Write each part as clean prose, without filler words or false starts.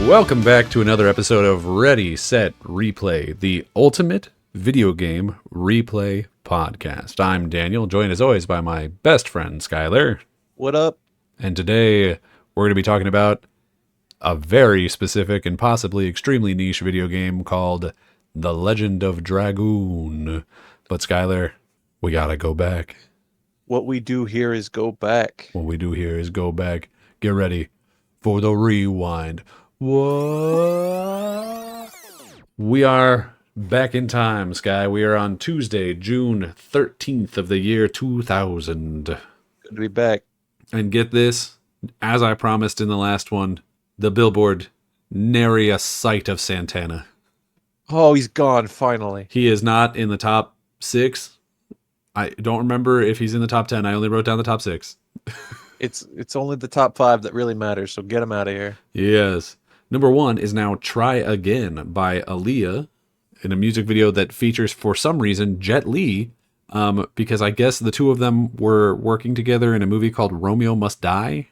Welcome back to another episode of Ready, Set, Replay, the ultimate video game replay podcast. I'm Daniel, joined as always by my best friend, Skyler. What up? And today we're going to be talking about a very specific and possibly extremely niche video game called The Legend of Dragoon. But Skyler, we gotta go back. What we do here is go back. What we do here is go back. Get ready for the rewind. What? We are back in time, Sky. We are on Tuesday, June 13th of the year 2000. Good to be back. And get this, as I promised in the last one, the billboard, nary a sight of Santana. Oh, he's gone, finally. He is not in the top 6. I don't remember if he's in the top 10. I only wrote down the top 6. It's only the top 5 that really matters, so get him out of here. Yes. Number 1 is now Try Again by Aaliyah in a music video that features, for some reason, Jet Li, because I guess the two of them were working together in a movie called Romeo Must Die.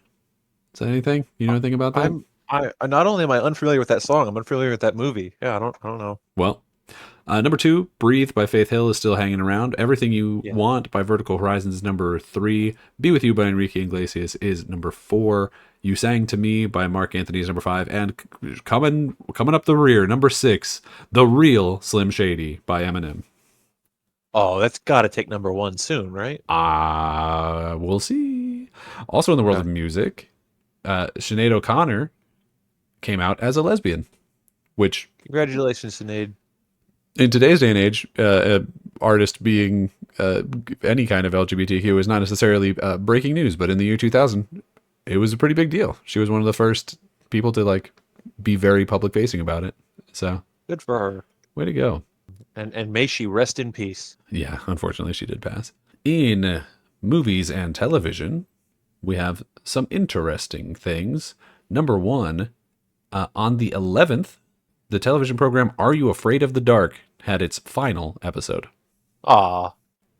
Is that anything? You know anything about that? I not only am I unfamiliar with that song, I'm unfamiliar with that movie. Yeah, I don't know. Well, number 2, Breathe by Faith Hill is still hanging around. Everything You Want by Vertical Horizons is number 3. Be With You by Enrique Iglesias is number 4. You Sang to Me by Mark Anthony is number 5. And coming up the rear, number 6, The Real Slim Shady by Eminem. Oh, that's got to take number 1 soon, right? We'll see. Also in the world of music, Sinead O'Connor came out as a lesbian, which... Congratulations, Sinead. In today's day and age, artist being any kind of LGBTQ is not necessarily breaking news, but in the year 2000, it was a pretty big deal. She was one of the first people to be very public facing about it. So good for her. Way to go. And may she rest in peace. Yeah, unfortunately she did pass. In movies and television, we have some interesting things. Number 1, on the 11th, the television program Are You Afraid of the Dark had its final episode. Aw.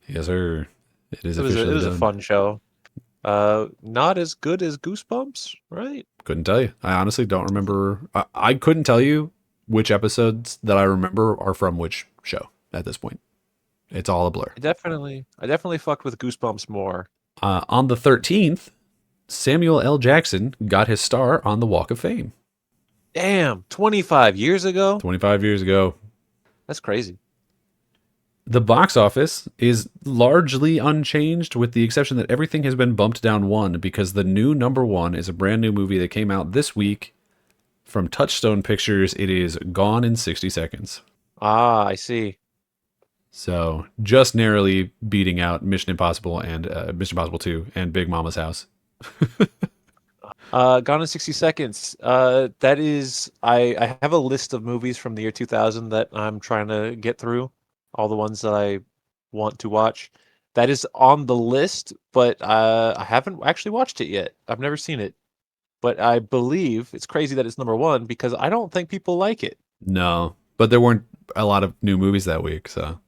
Yes, sir. It was a fun show. Not as good as Goosebumps, right? Couldn't tell you. I honestly don't remember. I couldn't tell you which episodes that I remember are from which show at this point. It's all a blur. I definitely fucked with Goosebumps more. On the 13th, Samuel L. Jackson got his star on the Walk of Fame. Damn, 25 years ago? 25 years ago. That's crazy. The box office is largely unchanged, with the exception that everything has been bumped down 1 because the new number 1 is a brand new movie that came out this week from Touchstone Pictures. It is Gone in 60 Seconds. Ah, I see. So just narrowly beating out Mission Impossible and Mission Impossible 2 and Big Mama's House. Gone in 60 Seconds. That is, I have a list of movies from the year 2000 that I'm trying to get through. All the ones that I want to watch. That is on the list, but I haven't actually watched it yet. I've never seen it. But I believe it's crazy that it's number 1 because I don't think people like it. No, but there weren't a lot of new movies that week, so.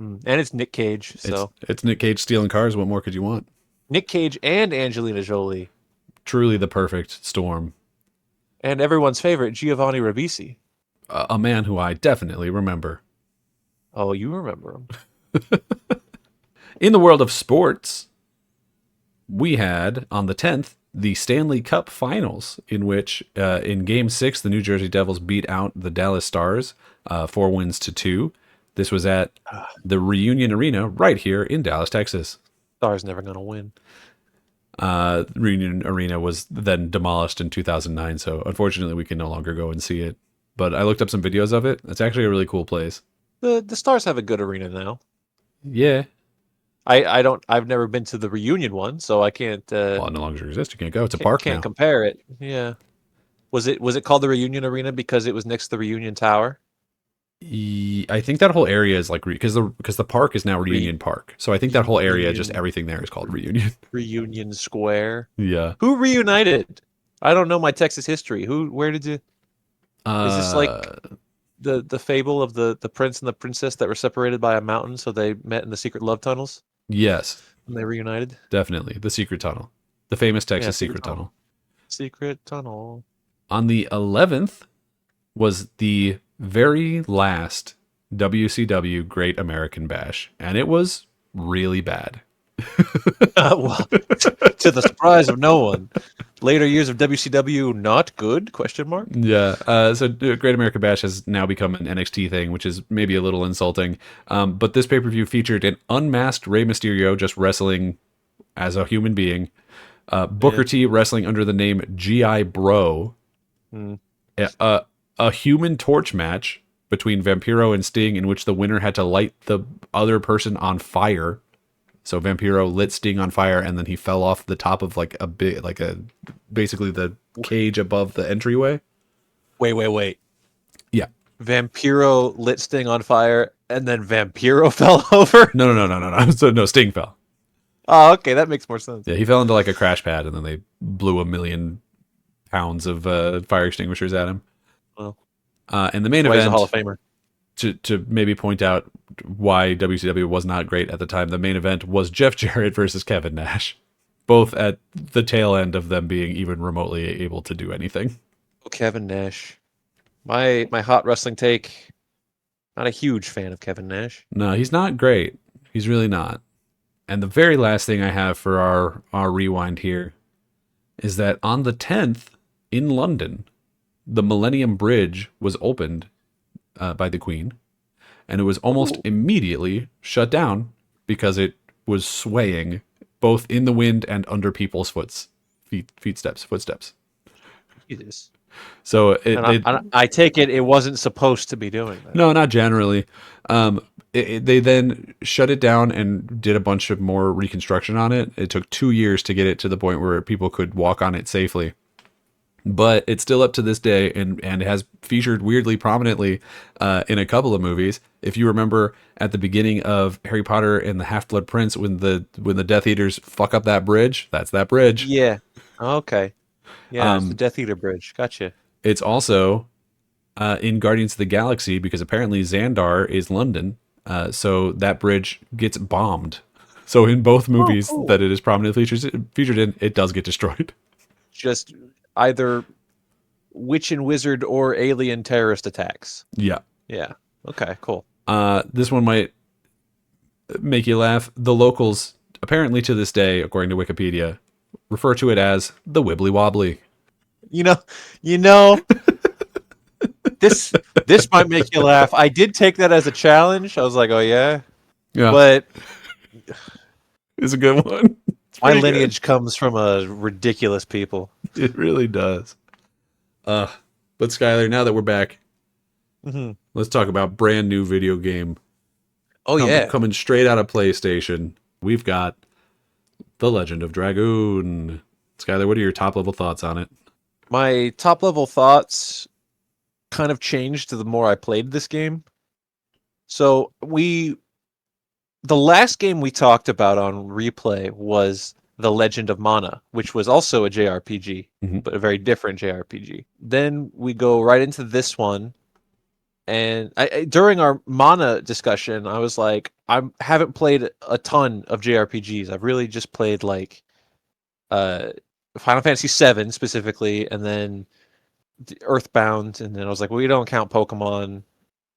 And it's Nick Cage, so. It's Nick Cage stealing cars. What more could you want? Nick Cage and Angelina Jolie. Truly the perfect storm. And everyone's favorite, Giovanni Ribisi. A man who I definitely remember. Oh, you remember him. In the world of sports, we had, on the 10th, the Stanley Cup Finals, in which, in Game 6, the New Jersey Devils beat out the Dallas Stars, 4-2. This was at the Reunion Arena right here in Dallas, Texas. Stars never going to win. Reunion Arena was then demolished in 2009, so unfortunately we can no longer go and see it. But I looked up some videos of it. It's actually a really cool place. The Stars have a good arena now. Yeah. I've never been to the Reunion one, so I can't. Well, it no longer exists. You can't go. It's a park now. Can't compare it. Yeah. Was it called the Reunion Arena because it was next to the Reunion Tower? I think that whole area is because the park is now Reunion Park. So I think that whole area, just everything there is called Reunion. Reunion Square. Yeah. Who reunited? I don't know my Texas history. Where did you? Is this like the fable of the prince and the princess that were separated by a mountain, so they met in the secret love tunnels? Yes. And they reunited? Definitely. The secret tunnel. The famous Texas secret tunnel. Secret tunnel. On the 11th was the very last WCW Great American Bash, and it was really bad. Well, to the surprise of no one, later years of WCW not good? Question mark. Yeah. So Great American Bash has now become an NXT thing, which is maybe a little insulting. But this pay per view featured an unmasked Rey Mysterio just wrestling as a human being, Booker T wrestling under the name GI Bro, a Human Torch match between Vampiro and Sting, in which the winner had to light the other person on fire. So Vampiro lit Sting on fire, and then he fell off the top of basically the cage above the entryway. Wait. Yeah. Vampiro lit Sting on fire, and then Vampiro fell over? No. So no, Sting fell. Oh, okay, that makes more sense. Yeah, he fell into like a crash pad, and then they blew 1,000,000 pounds of fire extinguishers at him. Well, and the main he's a event, Hall of Famer. to maybe point out why WCW was not great at the time, the main event was Jeff Jarrett versus Kevin Nash, both at the tail end of them being even remotely able to do anything. Oh, Kevin Nash. My hot wrestling take, not a huge fan of Kevin Nash. No, he's not great. He's really not. And the very last thing I have for our rewind here is that on the 10th in London, the Millennium Bridge was opened by the Queen, and it was almost immediately shut down because it was swaying both in the wind and under people's footsteps. Jesus. So I take it wasn't supposed to be doing that. No, not generally. They then shut it down and did a bunch of more reconstruction on it. It took 2 years to get it to the point where people could walk on it safely. But it's still up to this day, and has featured weirdly prominently in a couple of movies. If you remember at the beginning of Harry Potter and the Half-Blood Prince, when the Death Eaters fuck up that bridge, that's that bridge. Yeah. Okay. Yeah, it's the Death Eater Bridge. Gotcha. It's also in Guardians of the Galaxy, because apparently Xandar is London, so that bridge gets bombed. So in both movies that it is prominently featured in, it does get destroyed. Just either witch and wizard or alien terrorist attacks. Yeah. Yeah. Okay, cool. This one might make you laugh. The locals, apparently to this day, according to Wikipedia, refer to it as the Wibbly Wobbly. You know, this might make you laugh. I did take that as a challenge. I was like, oh yeah. Yeah. But it's a good one. My lineage comes from a ridiculous people. It really does. But Skyler, now that we're back, let's talk about brand new video game. Coming straight out of PlayStation. We've got The Legend of Dragoon. Skyler, what are your top level thoughts on it? My top level thoughts kind of changed the more I played this game. So the last game we talked about on Replay was The Legend of Mana, which was also a JRPG, but a very different JRPG. Then we go right into this one, and during our Mana discussion, I was like, I haven't played a ton of JRPGs. I've really just played like Final Fantasy VII specifically, and then Earthbound, and then I was like, well, we don't count Pokemon,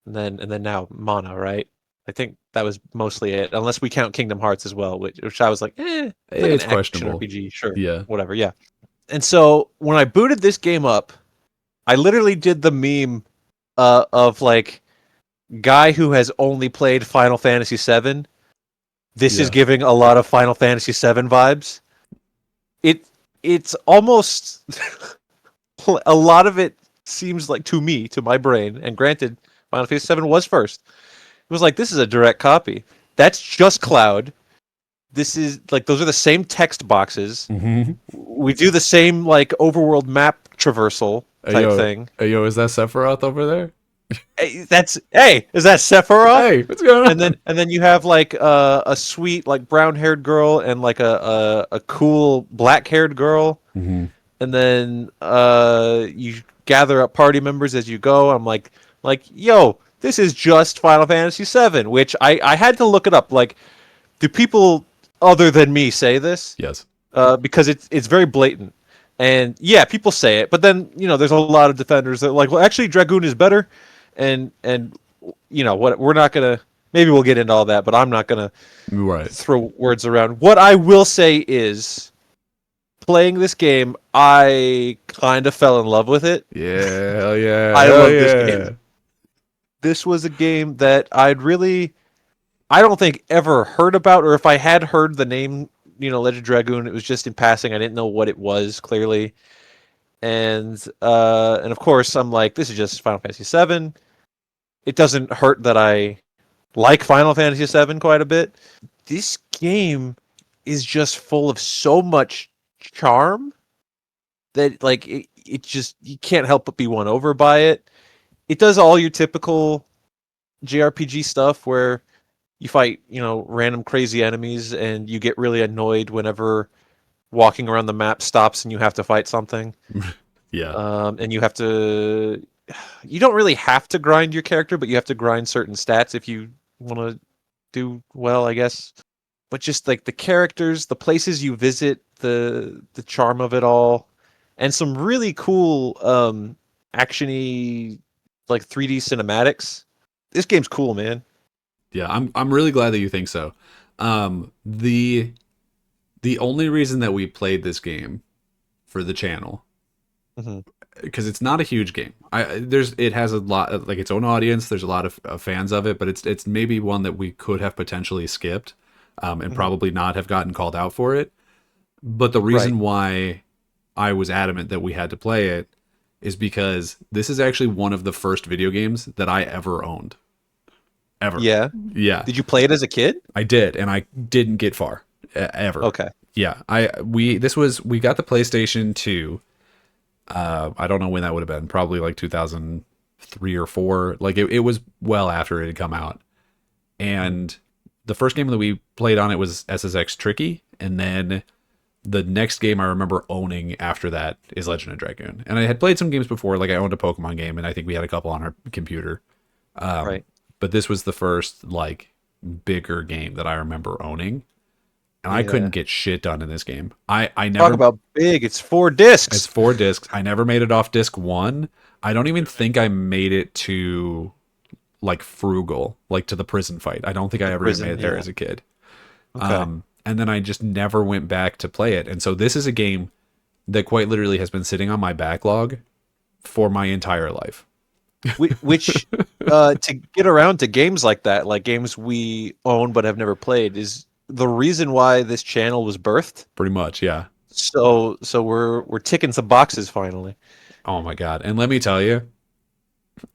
and then now Mana, right? I think that was mostly it, unless we count Kingdom Hearts as well, which I was like, it's questionable. RPG, sure, yeah, whatever, yeah. And so when I booted this game up, I literally did the meme of like guy who has only played Final Fantasy VII. This is giving a lot of Final Fantasy VII vibes. It's almost a lot of it seems like to me, to my brain, and granted, Final Fantasy VII was first. It was like, this is a direct copy. That's just Cloud. This is like, those are the same text boxes. We do the same like overworld map traversal type thing. Hey, yo, is that Sephiroth over there? Is that Sephiroth? Hey, what's going on? And then you have like a sweet like brown haired girl and like a cool black haired girl. And then you gather up party members as you go. I'm like, yo, this is just Final Fantasy VII, which I had to look it up. Like, do people other than me say this? Yes. Because it's very blatant. And yeah, people say it, but then there's a lot of defenders that are like, well, actually, Dragoon is better, and what we're not gonna. Maybe we'll get into all that, but I'm not gonna Right. throw words around. What I will say is, playing this game, I kind of fell in love with it. Yeah, hell yeah, I hell love this game. yeah. This was a game that I don't think ever heard about, or if I had heard the name, Legend of Dragoon, it was just in passing. I didn't know what it was clearly, and of course I'm like, this is just Final Fantasy VII. It doesn't hurt that I like Final Fantasy VII quite a bit. This game is just full of so much charm that like it just you can't help but be won over by it. It does all your typical JRPG stuff where you fight, random crazy enemies and you get really annoyed whenever walking around the map stops and you have to fight something. Yeah. And you don't really have to grind your character, but you have to grind certain stats if you want to do well, I guess. But just like the characters, the places you visit, the charm of it all, and some really cool actiony like 3D cinematics. This game's cool, man. Yeah, I'm really glad that you think so. The only reason that we played this game for the channel, Hmm. because it's not a huge game. It has a lot like its own audience. There's a lot of fans of it, but it's maybe one that we could have potentially skipped, and Hmm. probably not have gotten called out for it. But the Right. reason why I was adamant that we had to play it is because this is actually one of the first video games that I ever owned. Ever. Yeah. Yeah, Did you play it as a kid? I did, and I didn't get far ever. Okay. Yeah, we got the PlayStation 2. I don't know when that would have been. Probably like 2003 or 4. Like it was well after it had come out. And the first game that we played on it was SSX Tricky, and then the next game I remember owning after that is Legend of Dragoon. And I had played some games before, like I owned a Pokemon game, and I think we had a couple on our computer. Right. But this was the first like bigger game that I remember owning, and I couldn't Yeah. get shit done in this game. I Talk never. about big. It's 4 It's discs. 4 discs. I never made it off disc 1. I don't even think I made it to like frugal, like to the prison fight. I don't think I The ever even made prison, it there yeah. as a kid. Okay. And then I just never went back to play it. And so this is a game that quite literally has been sitting on my backlog for my entire life. Which to get around to games like that, like games we own but have never played, is the reason why this channel was birthed. Pretty much, yeah. So we're ticking some boxes finally. Oh my god. And let me tell you,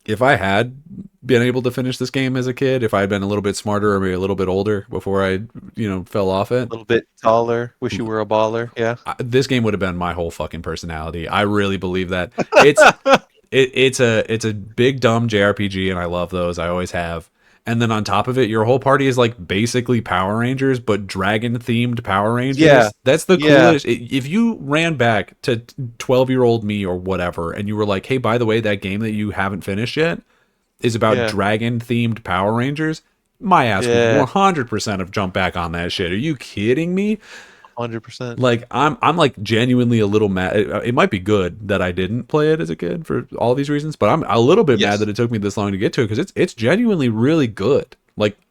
if I had been able to finish this game as a kid, if I had been a little bit smarter or maybe a little bit older before I, fell off it, A little bit taller. Wish you were a baller. Yeah. this game would have been my whole fucking personality. I really believe that. It's a big dumb JRPG, and I love those. I always have. And then on top of it, your whole party is like basically Power Rangers, but dragon themed Power Rangers. Yeah. That's the Yeah. coolest. If you ran back to 12-year-old me or whatever, and you were like, "Hey, by the way, that game that you haven't finished yet is about Yeah. dragon themed Power Rangers," my ass would Yeah. 100% have jumped back on that shit. Are you kidding me? 100%. Like I'm like genuinely a little mad. It might be good that I didn't play it as a kid for all these reasons, but I'm a little bit mad Yes. that it took me this long to get to it because it's genuinely really good.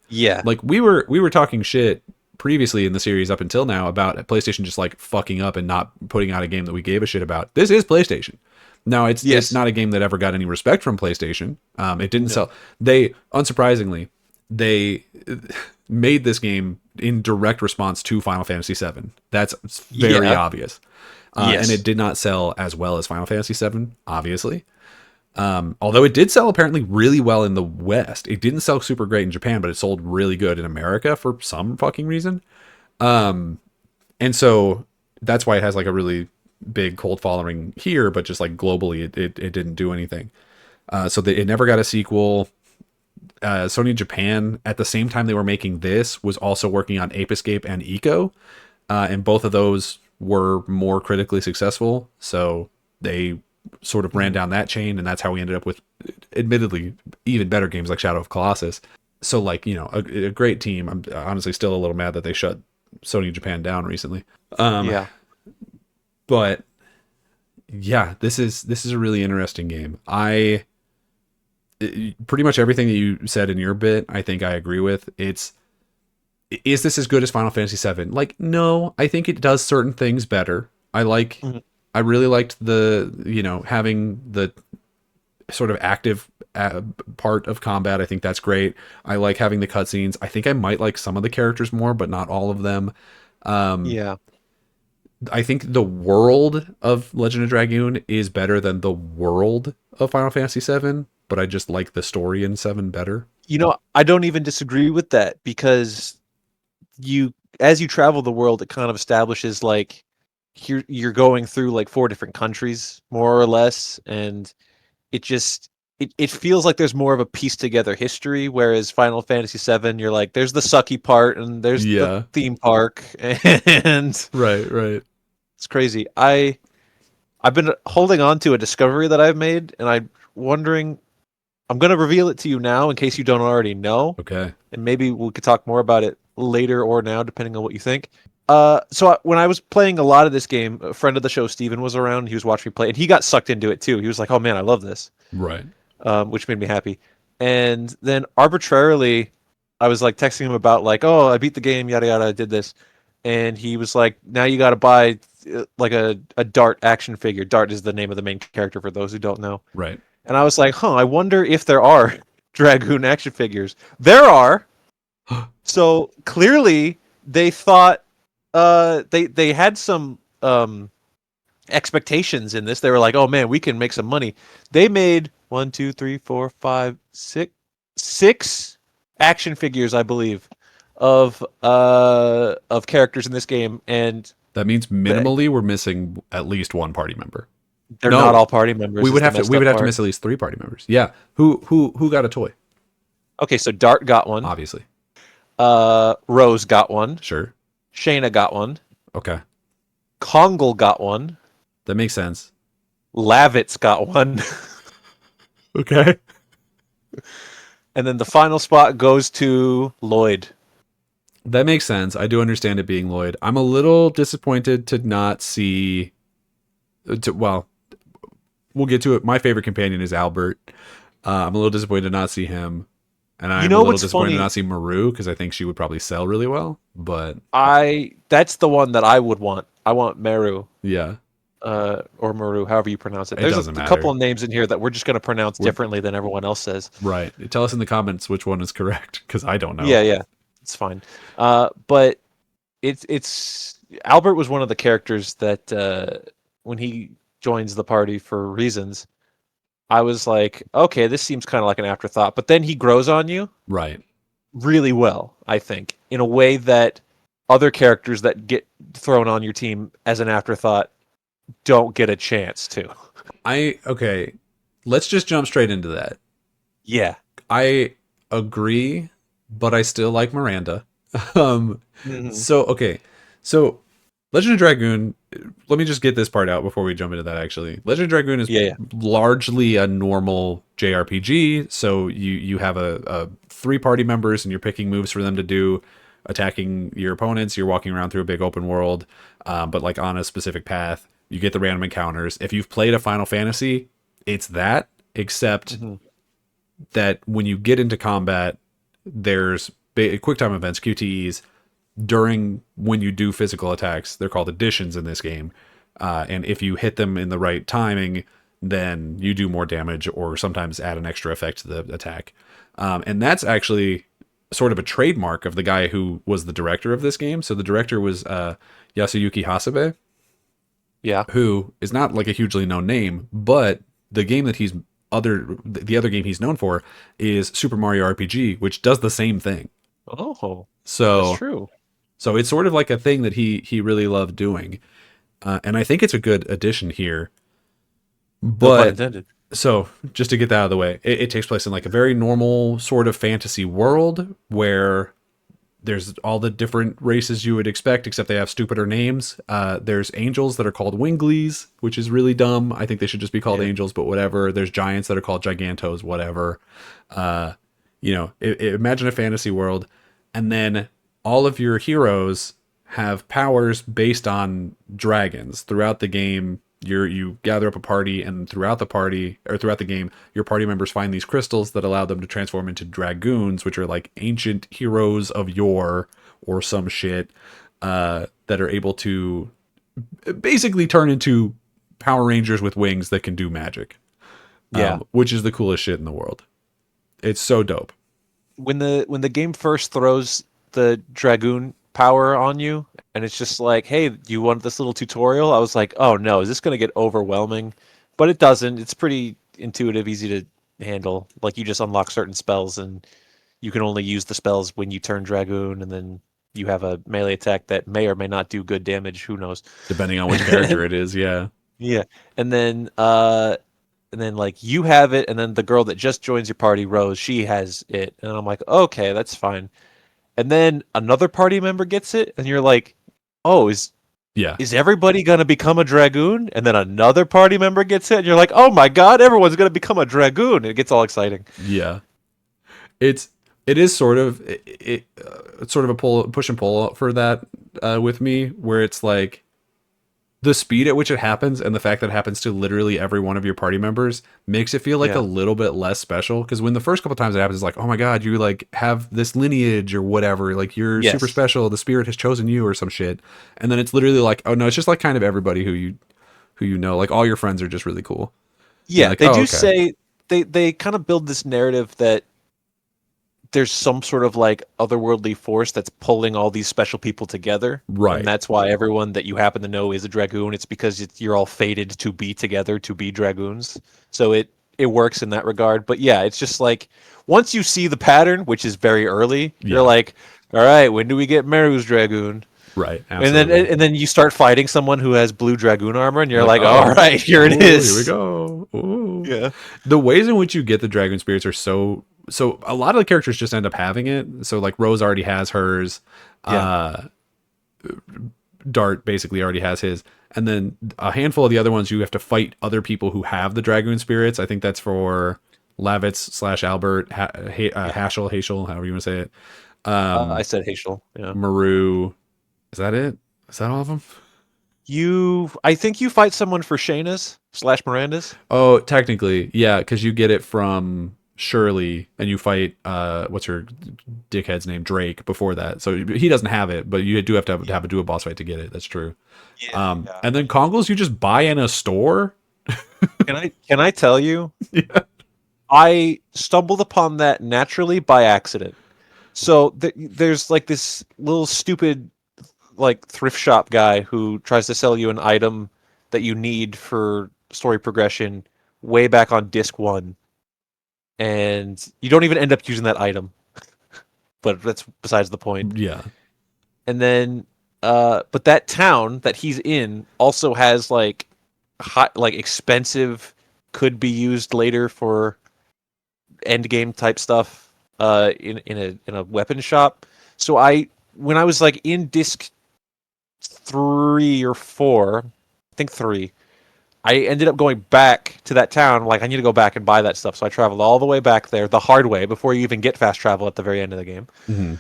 Yeah. Like we were talking shit previously in the series up until now about PlayStation just like fucking up and not putting out a game that we gave a shit about. This is PlayStation. Now it's Yes. not a game that ever got any respect from PlayStation. It didn't sell. They unsurprisingly they made this game in direct response to Final Fantasy VII. That's very Yeah. obvious. Yes. And it did not sell as well as Final Fantasy VII, obviously. Although it did sell apparently really well in the West. It didn't sell super great in Japan, but it sold really good in America for some fucking reason. And so that's why it has like a really big cult following here, but just like globally, it didn't do anything. It never got a sequel. Sony Japan, at the same time they were making this, was also working on Ape Escape and Eco, and both of those were more critically successful. So they sort of ran down that chain, and that's how we ended up with, admittedly, even better games like Shadow of Colossus. So, like, a great team. I'm honestly still a little mad that they shut Sony Japan down recently. Yeah. But Yeah, this is a really interesting game. Pretty much everything that you said in your bit, I think I agree with. Is this as good as Final Fantasy VII? Like, no, I think it does certain things better. Mhm. I really liked the, having the sort of active part of combat. I think that's great. I like having the cutscenes. I think I might like some of the characters more, but not all of them. Um, Yeah. I think the world of Legend of Dragoon is better than the world of Final Fantasy VII, but I just like the story in 7 better. I don't even disagree with that because you as you travel the world, it kind of establishes like you're going through like 4 different countries more or less, and it just it feels like there's more of a piece together history, whereas Final Fantasy VII, you're like, there's the sucky part and there's the Yeah. theme park, and Right, right. it's crazy. I've been holding on to a discovery that I've made, and I'm wondering. I'm going to reveal it to you now in case you don't already know, Okay. and maybe we could talk more about it later or now, depending on what you think. When I was playing a lot of this game, a friend of the show, Steven, was around. He was watching me play, and he got sucked into it too. He was like, "Oh man, I love this," Right. which made me happy. And then arbitrarily, I was like texting him about like, "Oh, I beat the game, yada yada, I did this," and he was like, "Now you got to buy like a Dart action figure." Dart is the name of the main character for those who don't know. Right. And I was like, "Huh, I wonder if there are Dragoon action figures." There are. So clearly they thought they had some expectations in this. They were like, "Oh man, we can make some money." They made one, two, three, four, five, six action figures, I believe, of characters in this game, and That means th- minimally we're missing at least one party member. they're not No, all party members. Is the messed we up would have to part. miss at least 3 party members. Yeah. Who got a toy? Okay, so Dart got one. Obviously. Rose got one. Sure. Shayna got one. Okay. Kongle got one. That makes sense. Lavitz got one. Okay. And then the final spot goes to Lloyd. That makes sense. I do understand it being Lloyd. I'm a little disappointed to not see well, we'll get to it. My favorite companion is Albert. I'm a little disappointed to not see him. And You I'm a know little what's disappointed to funny? not see Maru because I think she would probably sell really well. But I That's the one that I would want. I want Meru, yeah, or Maru, however you pronounce it. it There's doesn't a couple matter. of names in here that we're just going to pronounce We're differently than everyone else says. right. Tell us in the comments which one is correct because I don't know. Yeah, yeah, it's fine. But it's Albert was one of the characters that when he joins the party for reasons, I was like, okay, this seems kind of like an afterthought. But then he grows on you Right. really well, I think, in a way that other characters that get thrown on your team as an afterthought don't get a chance to. Okay. Let's just jump straight into that. Yeah. I agree, but I still like Miranda. Um, Mhm. okay. So Legend of Dragoon, let me just get this part out before we jump into that actually. Legend of Dragoon is Yeah, yeah. largely a normal JRPG, so you have a 3 party members and you're picking moves for them to do, attacking your opponents, you're walking around through a big open world, but like on a specific path. You get the random encounters. If you've played a Final Fantasy, it's that, except Mhm. that when you get into combat, there's quick time events, QTEs, during when you do physical attacks. They're called additions in this game. And if you hit them in the right timing, then you do more damage or sometimes add an extra effect to the attack. And that's actually sort of a trademark of the guy who was the director of this game. So the director was Yasuyuki Hasabe, Yeah. who is not like a hugely known name, but the game that the other game he's known for is Super Mario RPG, which does the same thing. Oh, that's So true. it's sort of like a thing that he really loved doing, and I think it's a good addition here. No pun But intended. so just to get that out of the way, it takes place in like a very normal sort of fantasy world where there's all the different races you would expect, except they have stupider names. There's angels that are called Winglies, which is really dumb. I think they should just be called Yeah. angels, but whatever. There's giants that are called Gigantos, whatever. Imagine a fantasy world, and then all of your heroes have powers based on dragons throughout the game. You gather up a party, and throughout the party or throughout the game, your party members find these crystals that allow them to transform into dragoons, which are like ancient heroes of yore or some shit, that are able to basically turn into Power Rangers with wings that can do magic, Yeah. which is the coolest shit in the world. It's so dope. When the game first throws the dragoon power on you, and it's just like, hey, do you want this little tutorial? I was like, oh no, is this going to get overwhelming? But it doesn't. It's pretty intuitive, easy to handle. Like, you just unlock certain spells, and you can only use the spells when you turn dragoon, and then you have a melee attack that may or may not do good damage. Who knows? Depending on which character it is, yeah. Yeah. And then like you have it, and then the girl that just joins your party, Rose, she has it. And I'm like, okay, that's fine. And then another party member gets it, and you're like, oh, Yeah. is everybody gonna become a dragoon? And then another party member gets it, and you're like, oh my god, everyone's gonna become a dragoon. It gets all exciting. Yeah. It is sort of it's sort of a push and pull for that, with me, where it's like the speed at which it happens and the fact that it happens to literally every one of your party members makes it feel like a Yeah. little bit less special, because when the first couple times it happens, it's like, oh my god, you like have this lineage or whatever, like you're super Yes. special, the spirit has chosen you or some shit. And then it's literally like, oh no, it's just like kind of everybody who you know, like all your friends are just really cool. You're Yeah, like, they oh do okay. say they kind of build this narrative that there's some sort of like otherworldly force that's pulling all these special people together, and Right. that's why everyone that you happen to know is a dragoon. It's because you're all fated to be together to be dragoons. So it works in that regard. But yeah, it's just like once you see the pattern, which is very early, you're Yeah. like, all right, when do we get Meru's dragoon? Right. And then Absolutely. and then you start fighting someone who has blue dragoon armor, and You're you're like, like, all oh, right, here it oh, here we is. go. Ooh. Yeah. The ways in which you get the dragon spirits are so a lot of the characters just end up having it. So like Rose already has hers. Yeah. Uh Dart basically already has his. And then a handful of the other ones you have to fight other people who have the dragoon spirits. I think that's for Lavitz / Albert, Yeah. Hashel, however you want to say it. I said Hazel. Yeah. Maru. Is that it? Is that all of them? I think you fight someone for Shayna's / Miranda's. Oh, technically, yeah, because you get it from Shirley, and you fight what's her dickhead's name, Drake, before that. So he doesn't have it, but you do have to do a boss fight to get it. That's true. Yeah, yeah. And then Congos you just buy in a store. Can I tell you? Yeah. I stumbled upon that naturally by accident. So there's like this little stupid like thrift shop guy who tries to sell you an item that you need for story progression way back on disc 1, and you don't even end up using that item, but that's besides the point. Yeah. And then but that town that he's in also has like like expensive, could be used later for end game type stuff in a weapon shop. So when I was like in disc 3 or 4, I think 3, I ended up going back to that town. Like, I need to go back and buy that stuff. So I traveled all the way back there the hard way before you even get fast travel at the very end of the game. Hmm.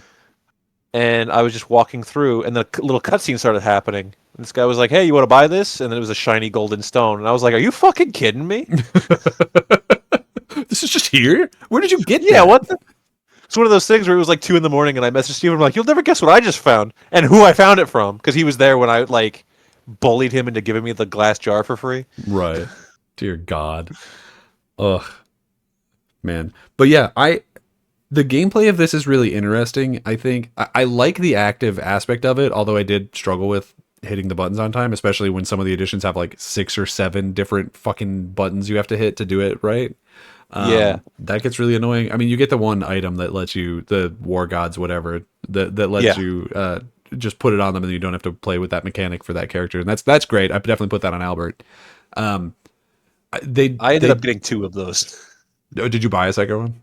And I was just walking through, and the little cutscene started happening. And this guy was like, "Hey, you want to buy this?" And then it was a shiny golden stone, and I was like, "Are you fucking kidding me?" This is just here. Where did you get Yeah, that? what the? It's one of those things where it was like 2 in the morning, and I messaged Steven. I'm like, "You'll never guess what I just found, and who I found it from," because he was there when I like bullied him into giving me the glass jar for free. Right. Dear God. Ugh, man. But yeah, the gameplay of this is really interesting. I think I like the active aspect of it, although I did struggle with hitting the buttons on time, especially when some of the editions have like 6 or 7 different fucking buttons you have to hit to do it right. Yeah, That gets really annoying. I mean, you get the one item that lets you, the war gods, whatever, that lets yeah. you just put it on them, and you don't have to play with that mechanic for that character, and that's great. I definitely put that on Albert. Um, I ended they up getting 2 of those. oh, did you buy a second one?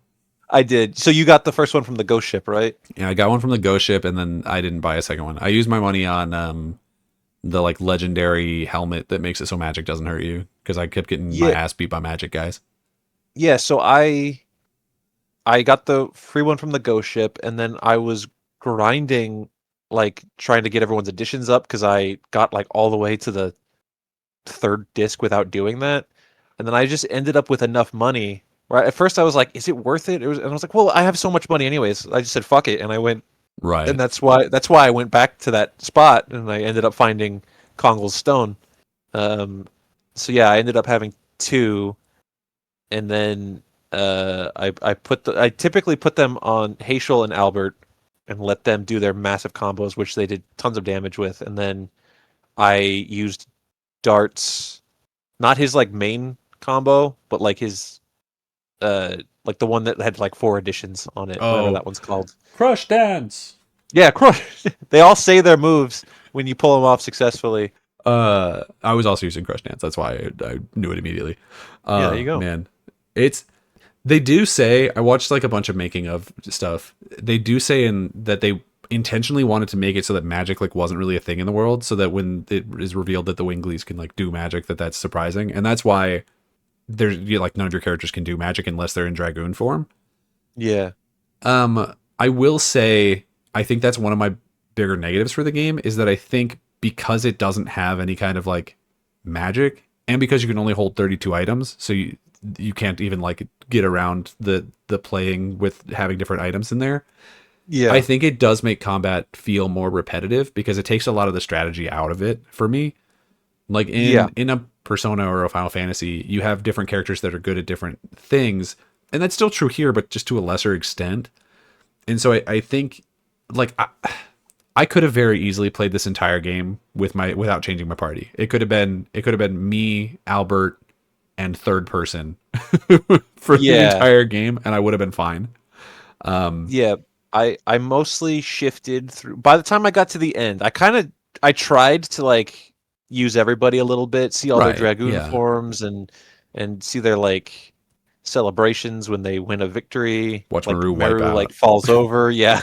I did. So you got the first one from the ghost ship, right? Yeah, I got one from the Ghost Ship, and then I didn't buy a second one. I used my money on the like legendary helmet that makes it so magic doesn't hurt you, because I kept getting my Yeah, ass beat by magic guys. yeah. So I got the free one from the ghost ship, and then I was grinding, like trying to get everyone's additions up because I got like all the way to the third disc without doing that, and then I just ended up with enough money. Right at first, I was like, "Is it worth it?" And I was like, "Well, I have so much money anyways." I just said, "Fuck it," and I went, and Right. that's why I went back to that spot, and I ended up finding Kongal's Stone. Um, so yeah, I ended up having two, and then I typically put them on Haschel and Albert and let them do their massive combos, which they did tons of damage with, and then I used darts, not his like main combo, but like his like the one that had like 4 additions on it, whatever Oh, that one's called. Crush Dance. Yeah, crush. They all say their moves when you pull them off successfully. I was also using Crush Dance. That's why I knew it immediately. Yeah, there you go. Man, it's they do say I watched like a bunch of making of stuff. They do say in that they intentionally wanted to make it so that magic like wasn't really a thing in the world, so that when it is revealed that the Winglies can like do magic, that's surprising, and that's why there's like none of your characters can do magic unless they're in Dragoon form. Yeah. I will say I think that's one of my bigger negatives for the game is that I think because it doesn't have any kind of like magic and because you can only hold 32 items, so you can't even like get around the playing with having different items in there. I Yeah. think it does make combat feel more repetitive because it takes a lot of the strategy out of it for me. Like Yeah. in a Persona or a Final Fantasy, you have different characters that are good at different things, and that's still true here, but just to a lesser extent. And so I think like I could have very easily played this entire game without changing my party. It could have been me, Albert, and third person for the Yeah. entire game, and I would have been fine. Yeah. I mostly shifted through. By the time I got to the end, I tried to like use everybody a little bit, see all their Right? dragoon Yeah. forms and see their like celebrations when they win a victory. Watch Like Maru wipe Meru like out. falls over. Yeah.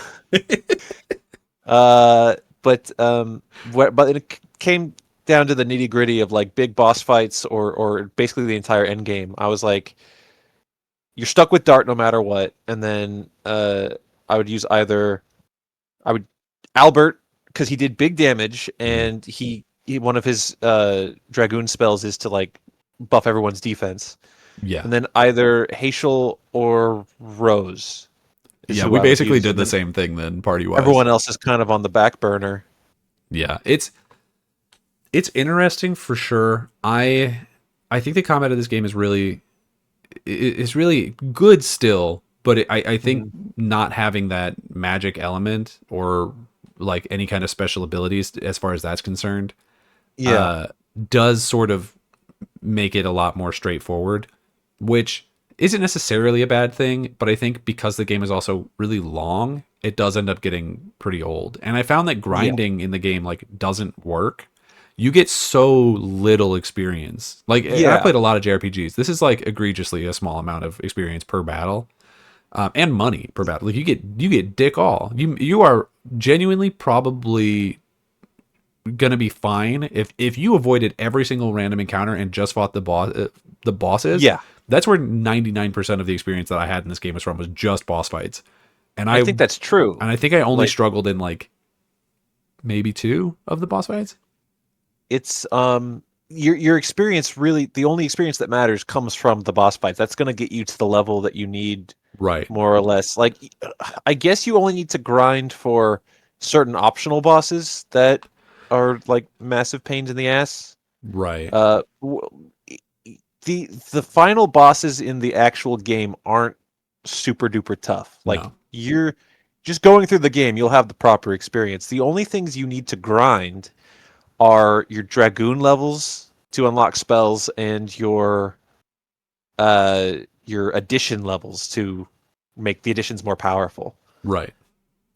But it came down to the nitty gritty of like big boss fights or basically the entire end game. I was like, you're stuck with Dart no matter what, and then I would use either I would Albert because he did big damage Mhm. and he one of his dragoon spells is to like buff everyone's defense, Yeah. and then either Haschel or Rose is Yeah. who We I would basically use, did and the then same thing then, party wise. everyone else is kind of on the back burner. Yeah. It's interesting for sure. I think the combat of this game is really good still, but I think Mhm. not having that magic element or like any kind of special abilities as far as that's concerned Yeah, uh, does sort of make it a lot more straightforward, which isn't necessarily a bad thing, but I think because the game is also really long, it does end up getting pretty old. And I found that yeah, grinding in the game like doesn't work. You get so little experience. Like I yeah. played a lot of JRPGs. This is like egregiously a small amount of experience per battle, and money per battle. Like you get dick all. You are genuinely probably gonna be fine if you avoided every single random encounter and just fought the bosses. Yeah, That's where 99% of the experience that I had in this game was from, was just boss fights. And I think that's true. I think I only Like struggled in like maybe two of the boss fights. it's your experience really the only experience that matters comes from the boss fights. That's going to get you to the level that you need Right. more or less. Like I guess you only need to grind for certain optional bosses that are like massive pains in the ass. Right. Uh w- the final bosses in the actual game aren't super duper tough. Like No. you're just going through the game, you'll have the proper experience. The only things you need to grind are your dragoon levels to unlock spells and your addition levels to make the additions more powerful. Right.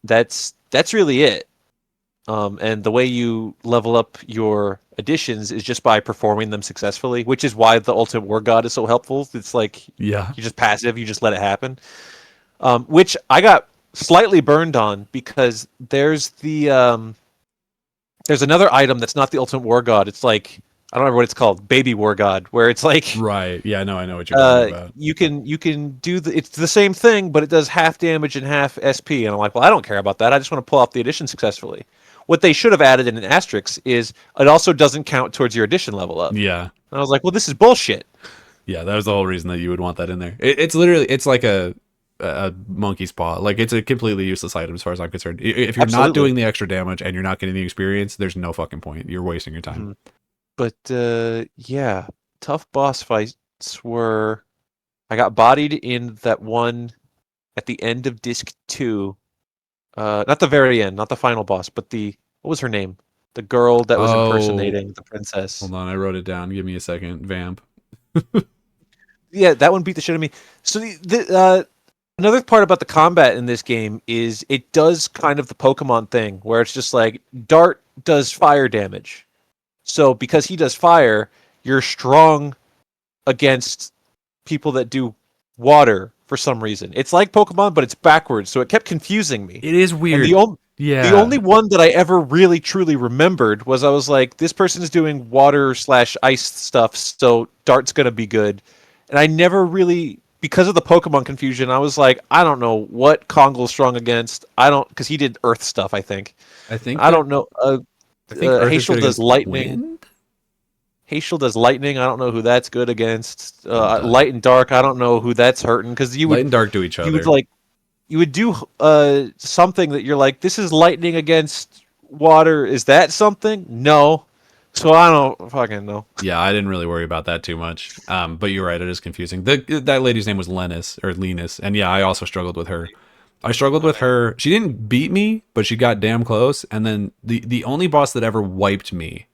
That's really it. And the way you level up your additions is just by performing them successfully, which is why the Ultimate War God is so helpful. It's like Yeah. you're just passive, you just let it happen. Which I got slightly burned on because there's another item that's not the Ultimate War God. It's like I don't remember what it's called, Baby War God, where it's like Right. Yeah. No, I know what you're talking about. you can do it's the same thing, but it does half damage and half SP. And I'm like, well, I don't care about that. I just want to pull off the addition successfully. what they should have added in an asterisk is it also doesn't count towards your addition level up. Yeah. And I was like, well, this is bullshit. Yeah, that was the whole reason that you would want that in there. It's literally it's like a monkey's paw. Like it's a completely useless item as far as I'm concerned. If you're not Absolutely. doing the extra damage and you're not getting the experience, there's no fucking point. You're wasting your time. Mhm. But yeah, tough boss fights were. I got bodied in that one at the end of disc 2. Not the very end, not the final boss, but what was her name? The girl that was Oh, impersonating the princess. hold on, I wrote it down. Give me a second. Vamp. Yeah, that one beat the shit out of me. So another part about the combat in this game is it does kind of the Pokemon thing where it's just like Dart does fire damage. So because he does fire, you're strong against people that do water for some reason. It's like Pokemon, but it's backwards, so it kept confusing me. It is And weird. Yeah. the only one that I ever really truly remembered was I was like, this person is doing water/ice stuff, so Dart's gonna be good. And I never really, because of the Pokemon confusion, I was like, I don't know what Kongol's strong against. I don't, because he did Earth stuff, I think. I think I don't know. I think Earth is Hazel good does against lightning. wind. Hazel does lightning. I don't know who that's good against. Hold on. Light and dark. I don't know who that's hurting because Light and dark do each you would other. like you would do something that you're like, this is lightning against water. Is that something? No. So I don't fucking know. Yeah, I didn't really worry about that too much. But you're right, it is confusing. That lady's name was Linus, and yeah, I also struggled with her. I struggled with her. She didn't beat me, but she got damn close. And then the only boss that ever wiped me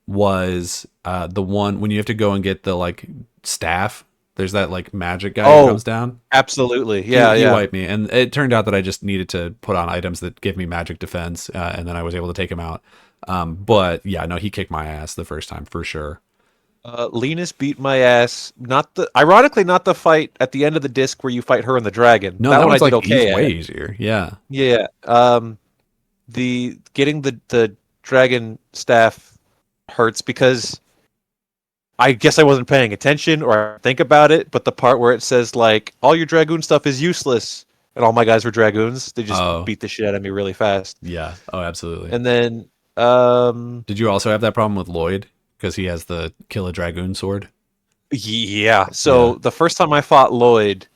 was the one when you have to go and get the like staff. There's that like magic guy who Oh, comes down. absolutely. He, Yeah, he yeah. wiped me, and it turned out that I just needed to put on items that give me magic defense, and then I was able to take him out. But yeah, no, he kicked my ass the first time for sure. Linus beat my ass. Ironically, not the fight at the end of the disc where you fight her and the dragon. No, That that one I one's did like okay way at. easier. Yeah. Yeah. The getting the dragon staff hurts because I guess I wasn't paying attention or I didn't think about it, but the part where it says like all your dragoon stuff is useless and all my guys were dragoons, they just Oh, beat the shit out of me really fast. yeah. Oh, absolutely. And then um Did you also have that problem with Lloyd because he has the kill a dragoon sword? yeah, so Yeah, the first time I fought Lloyd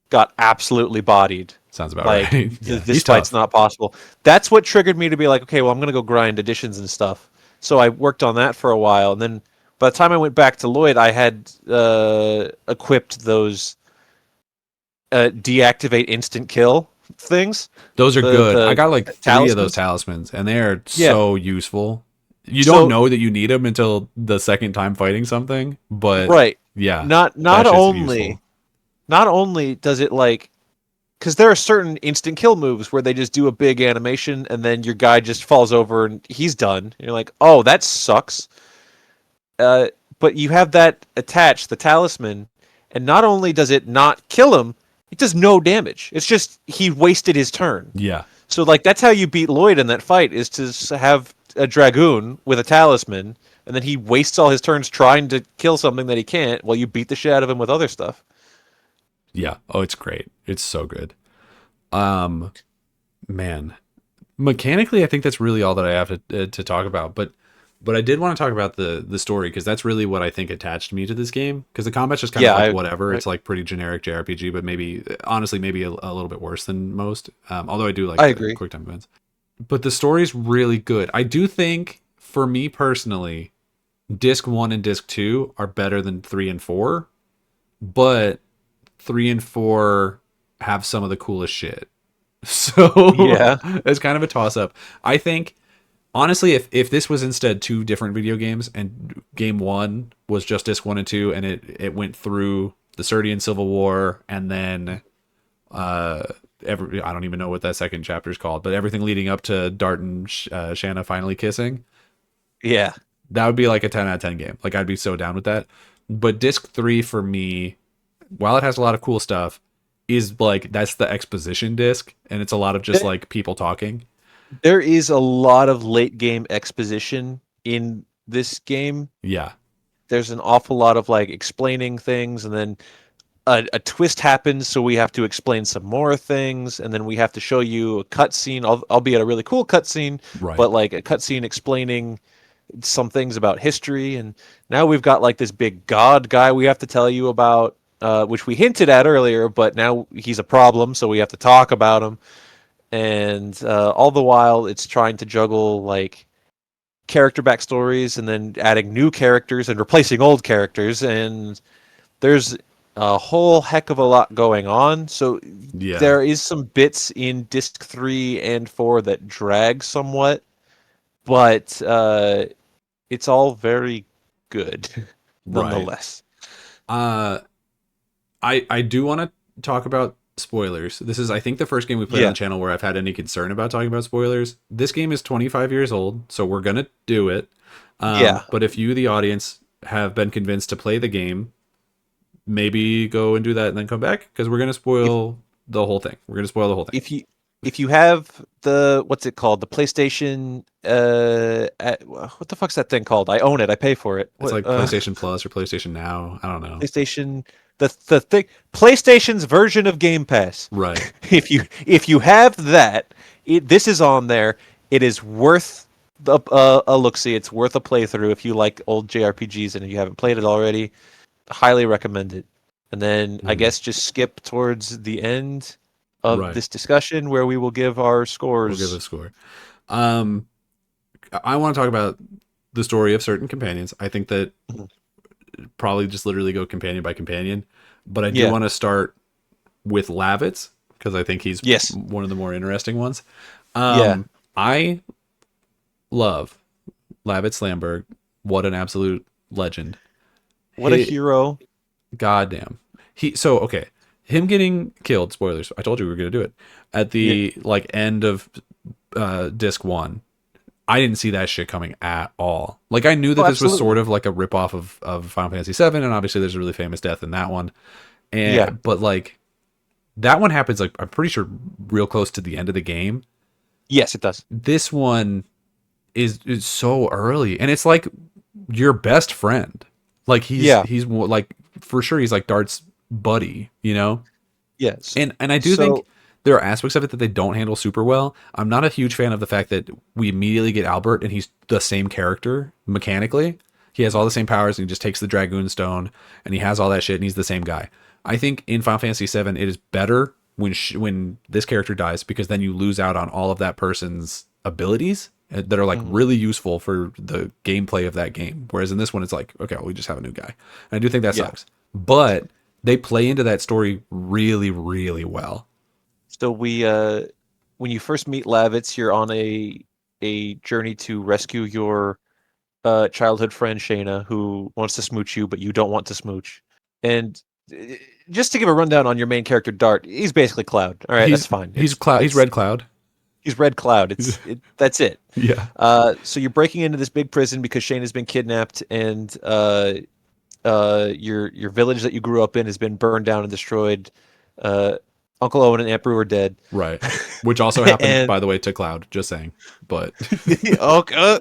got absolutely bodied. sounds about Like right. Yeah, this he's fight's tough. not possible. That's what triggered me to be like, okay, well, I'm gonna go grind additions and stuff. So I worked on that for a while, and then by the time I went back to Lloyd, I had equipped those deactivate instant kill things. Those are good. I The got like 3 of those talismans. talismans, and they are Yeah. so useful. You don't So know that you need them until the second time fighting something, but right, yeah, not that shit's only useful. not only does it like because there are certain instant kill moves where they just do a big animation and then your guy just falls over and he's done. And you're like, oh, that sucks. Uh, but you have that attached, the talisman, and not only does it not kill him, it does no damage. It's just he wasted his turn. Yeah, So like that's how you beat Lloyd in that fight is to have a dragoon with a talisman, and then he wastes all his turns trying to kill something that he can't, while you beat the shit out of him with other stuff. yeah. Oh, it's great. It's so good. Um, man, mechanically, I think that's really all that I have to talk about. But I did want to talk about the story because that's really what I think attached me to this game. Because the combat's just kind of Yeah, like whatever. I It's like pretty generic JRPG, but maybe honestly maybe a little bit worse than most. Although I do like I the agree. quick time events. But the story's really good. I do think for me personally, disc 1 and disc 2 are better than 3 and 4, but 3 and 4 have some of the coolest shit. So Yeah. it's kind of a toss up. I think honestly, if this was instead 2 different video games and game 1 was just disc 1 and 2 and it went through the Serdian Civil War and then uh I don't even know what that second chapter is called, but everything leading up to Dart and Shanna finally kissing, Yeah. that would be like a 10 out of 10 game. Like I'd be so down with that. But disc 3 for me, while it has a lot of cool stuff, is like that's the exposition disc and it's a lot of just like people talking. There is a lot of late game exposition in this game. Yeah. There's an awful lot of like explaining things, and then a twist happens, so we have to explain some more things, and then we have to show you a cutscene, albeit a really cool cutscene, Right. but like a cutscene explaining some things about history. And now we've got like this big god guy we have to tell you about, which we hinted at earlier, but now he's a problem, so we have to talk about him. And all the while, it's trying to juggle like character backstories and then adding new characters and replacing old characters, and there's a whole heck of a lot going on. So Yeah. there is some bits in disc 3 and 4 that drag somewhat, but it's all very good Right. nonetheless. Uh, I do want to talk about spoilers. This is, I think, the first game we played on Yeah. the channel where I've had any concern about talking about spoilers. This game is 25 years old, so we're gonna do it. Yeah. But if you, the audience, have been convinced to play the game, maybe go and do that and then come back because we're gonna If spoil the whole thing. We're gonna spoil the whole thing. if you have the what's it called? The PlayStation what the fuck's that thing called? I own it. I pay for it. It's What like PlayStation Plus or PlayStation Now. I don't know. PlayStation the thing PlayStation's version of Game Pass. Right. If you have that, this is on there. It is worth a look see. It's worth a playthrough if you like old JRPGs and if you haven't played it already. Highly recommend it. And then I Mhm. guess just skip towards the end of Right. this discussion where we will give our We'll give it a scores. score. Um, I want to talk about the story of certain companions. I think that Mhm. probably just literally go companion by companion, but I do Yeah. want to start with Lavitz because I think he's Yes. one of the more interesting ones. Yeah. I love Lavitz Lamberg. What an absolute legend. What a He, hero. goddamn. Okay. Him getting killed, spoilers. I told you we were going to do it. At Yeah. the like end of disc 1. I didn't see that shit coming at all. Like I knew that Oh, this was sort absolutely. of like a ripoff of Final Fantasy VII, and obviously there's a really famous death in that one. Yeah. But like that one happens like I'm pretty sure real close to the end of the game. Yes, it does. This one is so early, and it's like your best friend. Like Yeah. he's like for sure he's like Dart's buddy, you know. Yes. And I do think So, there are aspects of it that they don't handle super well. I'm not a huge fan of the fact that we immediately get Albert and he's the same character mechanically. He has all the same powers and he just takes the Dragoon Stone and he has all that shit and he's the same guy. I think in Final Fantasy VII it is better when this character dies because then you lose out on all of that person's abilities that are like mhm, really useful for the gameplay of that game. Whereas in this one it's like, okay, well, we just have a new guy. And I do think that yeah. sucks. But they play into that story really, really well. So when you first meet Lavitz, you're on a journey to rescue your childhood friend Shayna, who wants to smooch you, but you don't want to smooch. And uh, just to give a rundown on your main character, Dart, he's basically Cloud. All right, that's fine. He's Cloud. He's It's Red Cloud. he's Red Cloud. That's it. Yeah. So you're breaking into this big prison because Shayna's been kidnapped, and your village that you grew up in has been burned down and destroyed. Uh, Uncle Owen and Aunt Brew are dead, Right. Which also happened, and by the way, to Cloud. Just saying. But okay.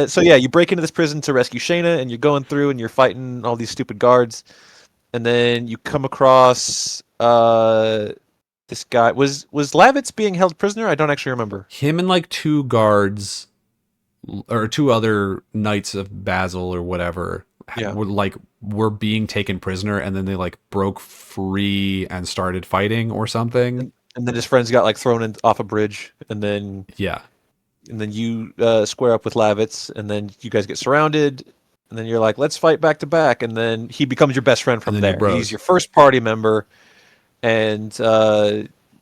So yeah, you break into this prison to rescue Shayna, and you're going through and you're fighting all these stupid guards, and then you come across this guy. Was Lavitz being held prisoner? I don't actually remember. him and like two guards or two other knights of Basil or whatever Yeah, were being taken prisoner and then they like broke free and started fighting or something. and then his friends got like thrown off a bridge, Yeah. and then you square up with Lavitz, and then you guys get surrounded, and then you're like, let's fight back to back, and then he becomes your best friend And from then your there. He's bros. your first party member, and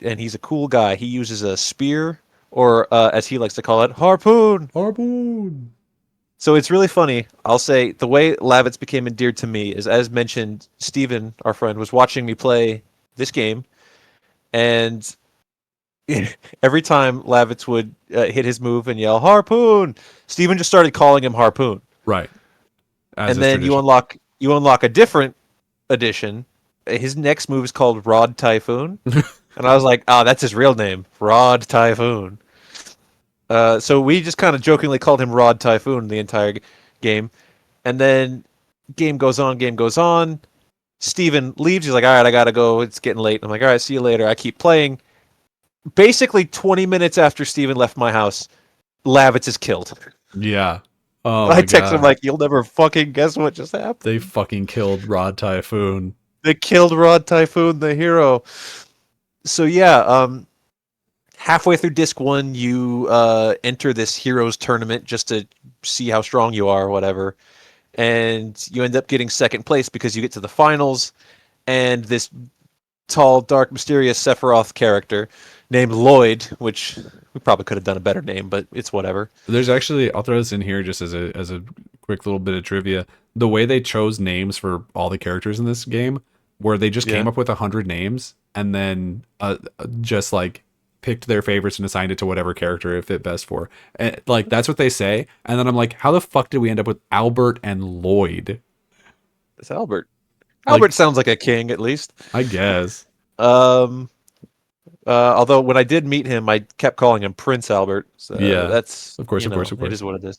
he's a cool guy. He uses a spear, or as he likes to call it, harpoon. Harpoon. So it's really funny. I'll say the way Lavitz became endeared to me is, as mentioned, Steven, our friend, was watching me play this game, and every time Lavitz would hit his move and yell "Harpoon," Steven just started calling him Harpoon. Right. As And is then you tradition. unlock a different edition. His next move is called Rod Typhoon, and I was like, "Oh, that's his real name, Rod Typhoon." So we just kind of jokingly called him Rod Typhoon the entire game, and then game goes on, game goes on. Steven leaves. He's like, all right, I gotta go. It's getting late. I'm like, all right, see you later. I keep playing. Basically, 20 minutes after Steven left my house, Lavitz is killed. Yeah. Oh I my text him god. like, you'll never fucking guess what just happened. They fucking killed Rod Typhoon. They killed Rod Typhoon, the hero. So yeah, halfway through disc 1, you enter this heroes tournament just to see how strong you are or whatever. And you end up getting second place because you get to the finals, and this tall, dark, mysterious Sephiroth character named Lloyd, which we probably could have done a better name, but it's whatever. There's actually, I'll throw this in here just as a quick little bit of trivia. The way they chose names for all the characters in this game, where they just came up with 100 names and then just like picked their favorites and assigned it to whatever character it fit best for. And, like that's what they say. And then I'm like, how the fuck did we end up with Albert and Lloyd? It's Albert. Like, Albert sounds like a king, at least. I guess. Although when I did meet him, I kept calling him Prince Albert. So Yeah, that's of course. It is what it is.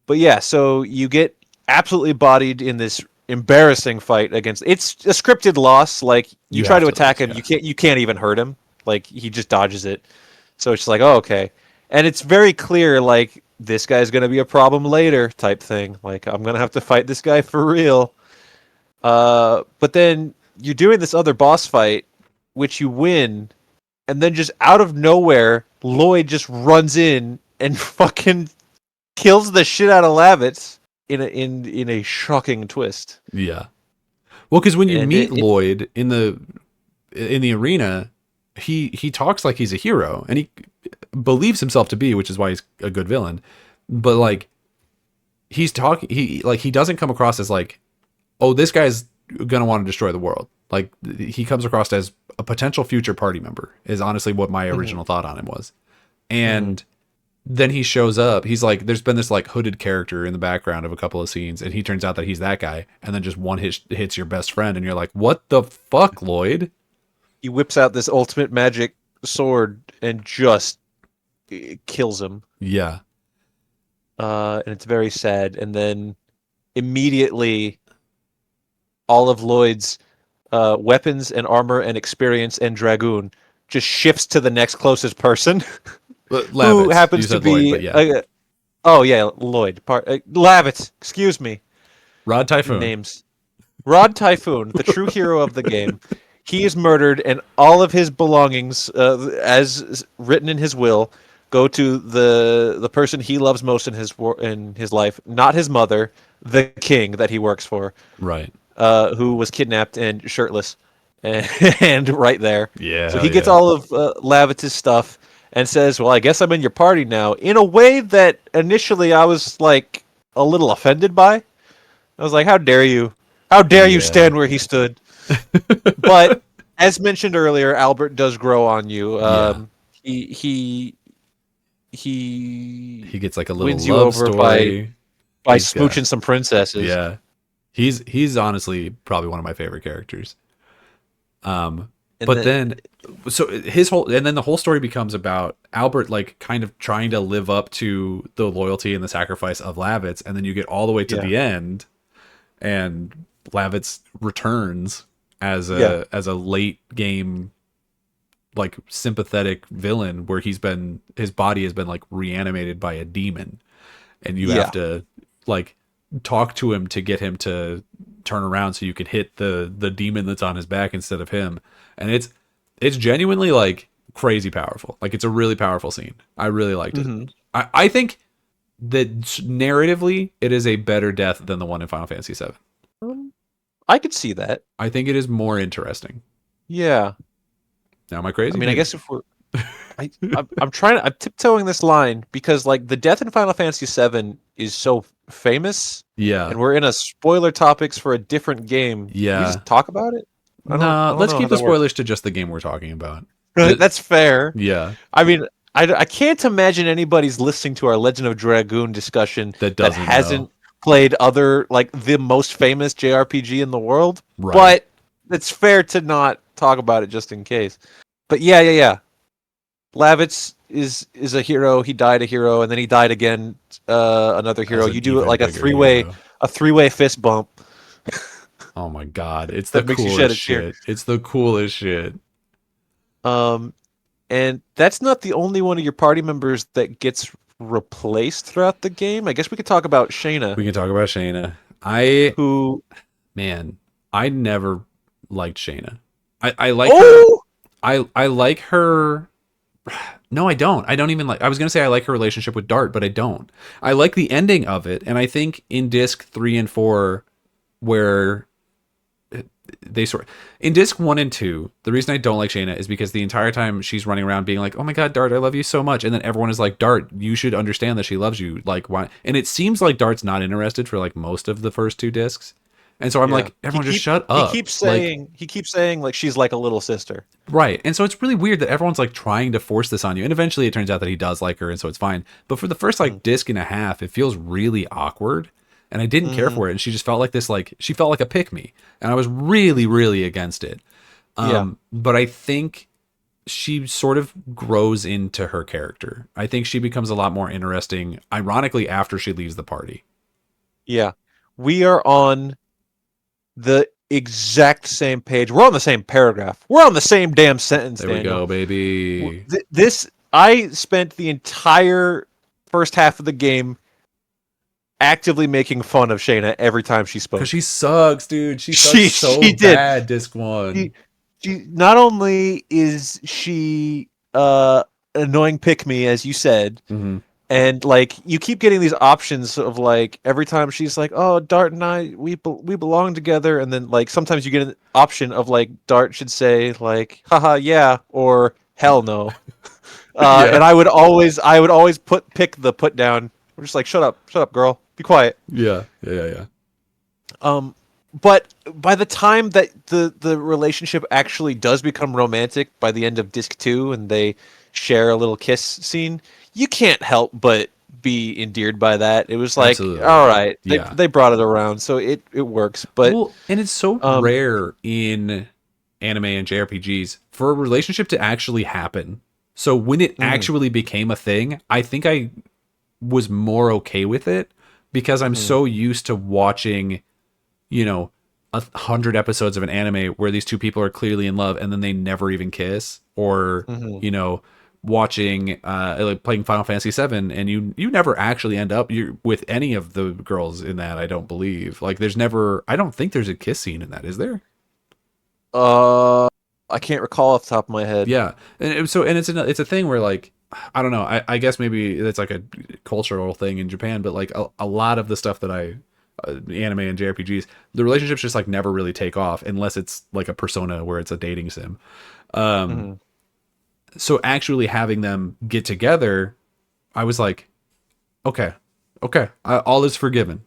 But yeah, so you get absolutely bodied in this embarrassing fight against. It's a scripted loss. Like you try have to to attack lose, him, yeah. you can't even hurt him. Like he just dodges it. So it's like, oh, okay. And it's very clear, like this guy's gonna be a problem later, type thing. Like I'm gonna have to fight this guy for real. But then you're doing this other boss fight, which you win, and then just out of nowhere, Lloyd just runs in and fucking kills the shit out of Lavitz in a shocking twist. Yeah. Well, because when you And meet Lloyd in the arena, he talks like he's a hero, and he believes himself to be, which is why he's a good villain. But like, he's talking, he doesn't come across as like, oh, this guy's gonna want to destroy the world. Like he comes across as a potential future party member. Is honestly what my original thought on him was, and. Then he shows up. He's like, there's been this like hooded character in the background of a couple of scenes, and he turns out that he's that guy. And then just one hits your best friend, and you're like, what the fuck, Lloyd? He whips out this ultimate magic sword and just kills him. Yeah. And it's very sad. And then immediately, all of Lloyd's weapons and armor and experience and Dragoon just shifts to the next closest person. Lavitz. Who happens to be Lloyd, but yeah. Lloyd Lavitz, excuse me. Rod Typhoon. Names Rod Typhoon, the true hero of the game. He is murdered, and all of his belongings, as written in his will, go to the person he loves most in his life, not his mother, the king that he works for, Right. who was kidnapped and shirtless, and right there. Yeah. So he gets all of Lavitz's stuff. And says, well, I guess I'm in your party now, in a way that initially I was, like, a little offended by. I was like, how dare you? How dare you stand where he stood? But, as mentioned earlier, Albert does grow on you. He gets, like, a little wins love you over story. by smooching some princesses. Yeah. He's honestly probably one of my favorite characters. But then the whole story becomes about Albert like kind of trying to live up to the loyalty and the sacrifice of Lavitz, and then you get all the way to the end, and Lavitz returns as a late game like sympathetic villain where his body has been like reanimated by a demon, and you have to like talk to him to get him to turn around so you can hit the demon that's on his back instead of him. And it's genuinely like crazy powerful. Like it's a really powerful scene. I really liked it. I think that narratively it is a better death than the one in Final Fantasy VII. I could see that. I think it is more interesting. Yeah. Now am I crazy? I mean, I guess if we're I'm tiptoeing this line because like the death in Final Fantasy VII is so famous. Yeah. And we're in a spoiler topics for a different game. Yeah. Can we just talk about it? Nah, let's keep the spoilers to just the game we're talking about. That's fair. Yeah. I mean, I can't imagine anybody's listening to our Legend of Dragoon discussion that hasn't played other like the most famous JRPG in the world. Right. But it's fair to not talk about it just in case. But yeah. Lavitz is a hero. He died a hero, and then he died again. Another hero. You do it like a three-way fist bump. Oh my god, it's the that makes you shed coolest a tear. shit. It's the coolest shit. Um, and that's not the only one of your party members that gets replaced throughout the game. I guess we could talk about Shayna, We can talk about Shayna. I who man, I never liked Shayna. I like her. oh I like her. No, I don't. I don't even like. I was gonna say I like her relationship with Dart, but I don't. I like the ending of it, and I think in disc 3 and 4, where they sort in disc 1 and 2, the reason I don't like Shayna is because the entire time she's running around being like, "Oh my god, Dart, I love you so much," and then everyone is like, "Dart, you should understand that she loves you." Like, why? And it seems like Dart's not interested for like most of the first 2 discs, and so I'm yeah. like, everyone just shut He up. keeps Like, saying like she's like a little sister. right. And so it's really weird that everyone's like trying to force this on you. And eventually it turns out that he does like her, and so it's fine. But for the first Mm. like disc and a half, it feels really awkward. And I didn't care Mm-hmm. for it. And she just felt like this, like she felt like a pick me. And I was really, really against it. Yeah. But I think she sort of grows into her character. I think she becomes a lot more interesting, ironically, after she leaves the party. Yeah. We are on the exact same page. We're on the same paragraph. We're on the same damn sentence, There we Daniel. go, baby. This I spent the entire first half of the game actively making fun of Shayna every time she Because spoke. she sucks, dude. She sucks so She did. bad, disc She, one. she not only is she annoying pick me, as you said, Mm-hmm. and like you keep getting these options of like every time she's like, "Oh, Dart and I we belong together," and then like sometimes you get an option of like Dart should say like, "Haha, yeah," or "Hell no." Yeah. And I would always pick the put down. We're just like, shut up, girl, be quiet. Yeah. Yeah. Yeah. Yeah. Um, but by the time that the relationship actually does become romantic by the end of disc 2 and they share a little kiss scene, you can't help but be endeared by that. It was like, Absolutely. all right, Yeah. they brought it around, so it works. But Well, and it's so um, rare in anime and JRPGs for a relationship to actually happen. So when it mhm, actually became a thing, I think I was more okay with it because I'm mhm, so used to watching, you know, 100 episodes of an anime where these two people are clearly in love and then they never even kiss, or mhm. you know, watching like playing Final Fantasy 7 and you never actually end up with any of the girls in that. I don't believe, like, there's never, I don't think there's a kiss scene in that, is there? uh, I can't recall off the top of my head. Yeah. And it's a thing where, like, I don't know, I guess maybe it's like a cultural thing in Japan, but like a lot of the stuff that I anime and JRPGs, the relationships just like never really take off unless it's like a Persona where it's a dating sim. Mhm. So actually having them get together, I was like, okay, all is forgiven.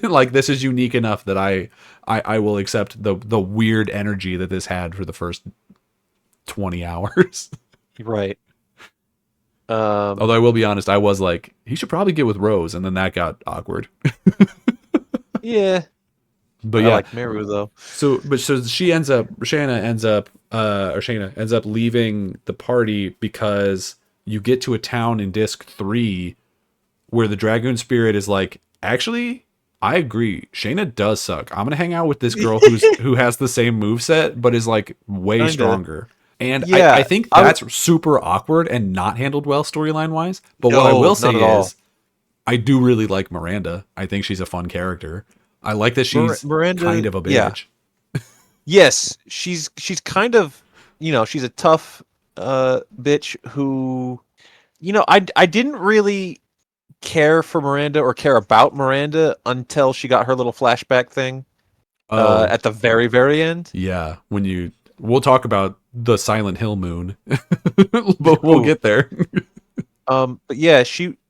Like, this is unique enough that I will accept the weird energy that this had for the first 20 hours. Right. Um, Although I will be honest, I was like, he should probably get with Rose, and then that got awkward. yeah, But I yeah, like Meru though. so Shayna ends up leaving the party because you get to a town in disc 3 where the Dragoon spirit is like, actually, I agree. Shayna does suck. I'm gonna hang out with this girl who has the same move set but is like way Kinda. stronger. And I Yeah. think I w- that's super awkward and not handled well storyline wise. But what I no, will not say at all. is I do really like Miranda. I think she's a fun character. I like that she's kind Miranda, of a yeah. bitch. Yes, she's kind of, she's a tough bitch who, I didn't really care for Miranda or care about Miranda until she got her little flashback thing Oh, at the very very end. yeah. We'll talk about the Silent Hill moon, but we'll Ooh. get there. But yeah,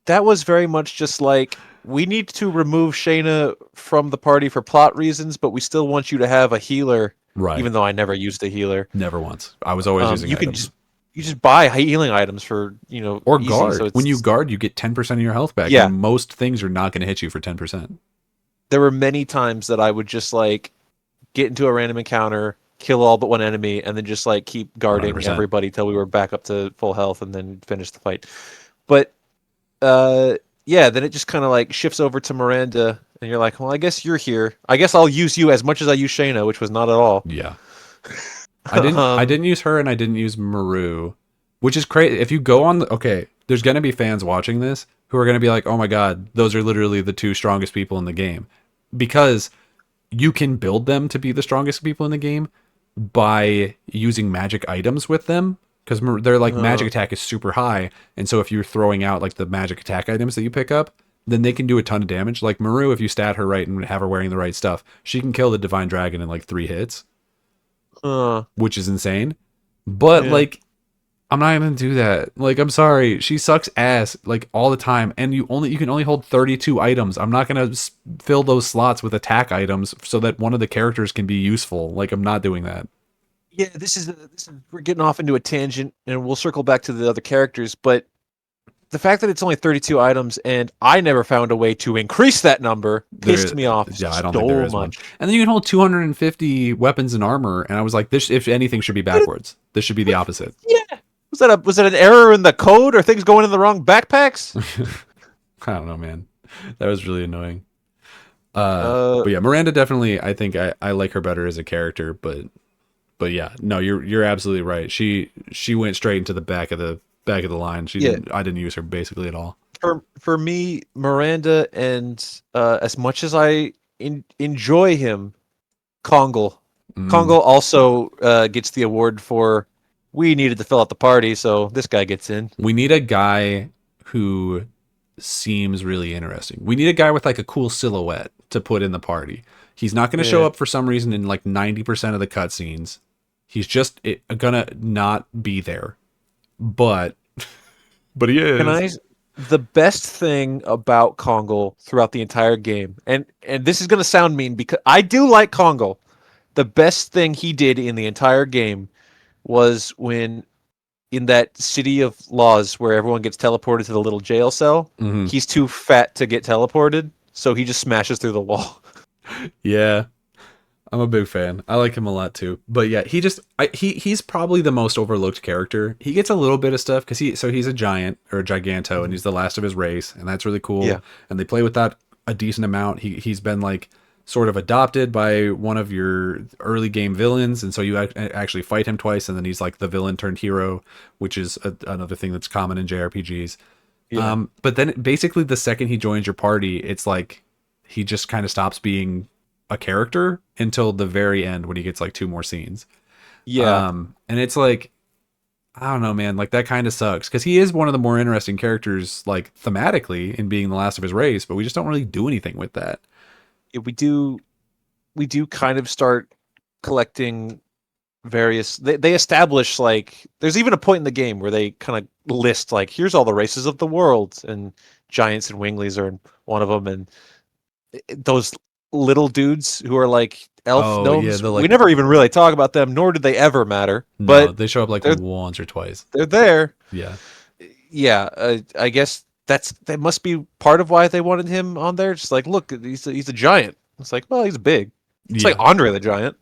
that was very much just like we need to remove Shayna from the party for plot reasons, but we still want you to have a healer, Right. even though I never used a healer. Never once. I was always using You can items. just buy healing items for Or easy. So guard. When you it's guard, you get 10% of your health back, yeah. and most things are not going to hit you for 10%. There were many times that I would just like get into a random encounter, kill all but one enemy, and then just like keep guarding 100%. everybody till we were back up to full health, and then finish the fight. But uh, yeah, then it just kind of like shifts over to Miranda, And you're like, well, I guess you're here. I guess I'll use you as much as I use Shayna, which was not at all. Yeah. I um, didn't use her and I didn't use Maru, which is crazy. If you go on okay, there's going to be fans watching this who are going to be like, "Oh my god, those are literally the two strongest people in the game." Because you can build them to be the strongest people in the game by using magic items with them because their like magic uh, attack is super high, and so if you're throwing out like the magic attack items that you pick up, then they can do a ton of damage. Like Maru, if you stat her right and have her wearing the right stuff, she can kill the divine dragon in like 3 hits, uh, which is insane. But yeah. like, I'm not gonna do that. Like, I'm sorry, she sucks ass like all the time, and you can only hold 32 items. I'm not gonna fill those slots with attack items so that one of the characters can be useful. Like, I'm not doing that. Yeah, this is we're getting off into a tangent, and we'll circle back to the other characters. But the fact that it's only 32 items, and I never found a way to increase that number, pissed There, me off yeah, I don't think there so is one. much. And then you can hold 250 weapons and armor, and I was like, this, if anything, should be But, backwards. This should be the opposite. yeah, was that an error in the code, or things going in the wrong backpacks? I don't know, man. That was really annoying. Uh, But yeah, Miranda definitely. I think I like her better as a character, but yeah, no, you're absolutely right. She went straight into the back of the line. yeah, I didn't use her basically at all. for me, Miranda, and as much as I enjoy him, Kongal. Mm. Kongal also gets the award for we needed to fill out the party, so this guy gets in. We need a guy who seems really interesting. We need a guy with like a cool silhouette to put in the party. He's not going to show Yeah. up for some reason in like 90% of the cutscenes. He's just gonna not be there. But but he Can is. I? The best thing about Kongal throughout the entire game, and this is gonna sound mean because I do like Kongal. The best thing he did in the entire game was when in that city of laws where everyone gets teleported to the little jail cell, Hmm. he's too fat to get teleported, so he just smashes through the wall. Yeah, I'm a big fan. I like him a lot too. But yeah, he's probably the most overlooked character. He gets a little bit of stuff because he's a giant or a giganto, and he's the last of his race, and that's really Yeah. cool. And they play with that a decent amount. He's been like sort of adopted by one of your early game villains, and so you actually fight him twice, and then he's like the villain turned hero, which is another thing that's common in JRPGs. Yeah. But then basically the second he joins your party, it's like he just kind of stops being a character until the very end when he gets like two more scenes. Yeah. And it's like, I don't know, man, like that kind of sucks because he is one of the more interesting characters, like thematically in being the last of his race, but we just don't really do anything with that. Yeah, we do kind of start collecting various they establish like there's even a point in the game where they kind of list like here's all the races of the world and giants and winglies are one of them and those little dudes who are like elf Oh yeah, gnomes the we like never even really talk about them nor did they ever matter no, but they show up like they're once or twice. they're there. Yeah, Yeah, I guess that must be part of why they wanted him on there. Just like, look, he's a giant. It's like, well, he's big. It's like yeah, Andre the Giant.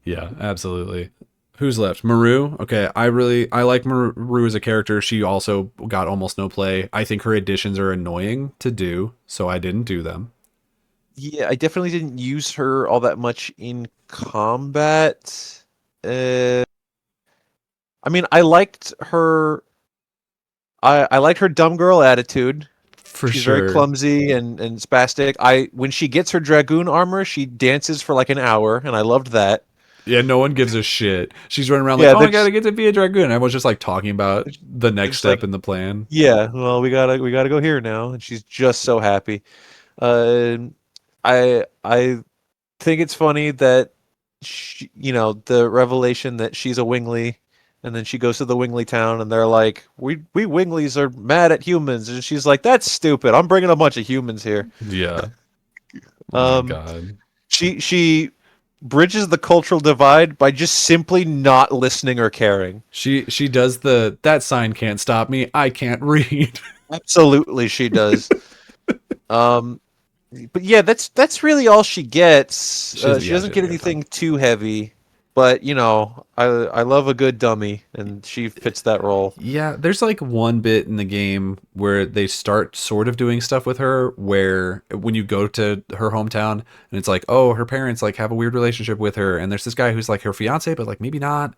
yeah, absolutely. Who's left? Maru. Okay, I like Maru as a character. She also got almost no play. I think her additions are annoying to do, so I didn't do them. Yeah, I definitely didn't use her all that much in combat. Uh, I mean, I liked her. I liked her dumb girl attitude. For She's very sure. clumsy and spastic. I when she gets her dragoon armor, she dances for like an hour, and I loved that. Yeah, no one gives a shit. She's running around like, Yeah, "Oh my god, that's I get to be a dragoon." Everyone's just like talking about the they're next just like, step in the plan. yeah, well, we gotta go here now, and she's just so happy. Uh, I think it's funny that the revelation that she's a Wingly, and then she goes to the Wingly town, and they're like, we Winglies are mad at humans, and she's like, that's stupid. I'm bringing a bunch of humans here. Yeah. Oh my Um, god. she bridges the cultural divide by just simply not listening or caring. She does that sign can't stop me. I can't read. Absolutely, she does. Um, but yeah, that's really all she gets. She's She yeah, doesn't she get doesn't get a ton. anything too heavy. but I love a good dummy, and she fits that role. Yeah, there's like one bit in the game where they start sort of doing stuff with her where when you go to her hometown and it's like, oh, her parents like have a weird relationship with her and there's this guy who's like her fiance but like maybe not.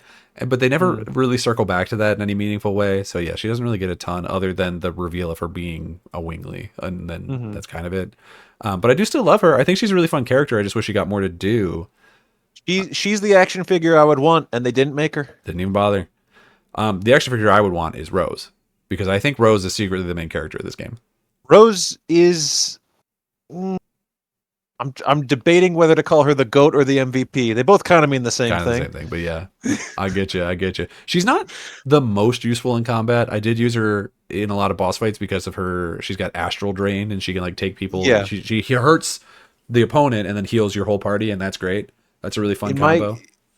But they never Mm, really circle back to that in any meaningful way. So yeah, she doesn't really get a ton other than the reveal of her being a Wingly and then hmm that's kind of it. But I do still love her. I think she's a really fun character. I just wish she got more to do. she's the action figure I would want, and they didn't make her. Didn't even bother. The action figure I would want is Rose because I think Rose is secretly the main character of this game. Rose is. mm, I'm debating whether to call her the GOAT or the MVP. They both kind of mean the same Kind of the thing. same thing, but yeah, I get you. I get you. She's not the most useful in combat. I did use her in a lot of boss fights because of her. She's got astral drain and she can like take people. Yeah, She hurts the opponent and then heals your whole party, and that's great. That's a really fun in my combo.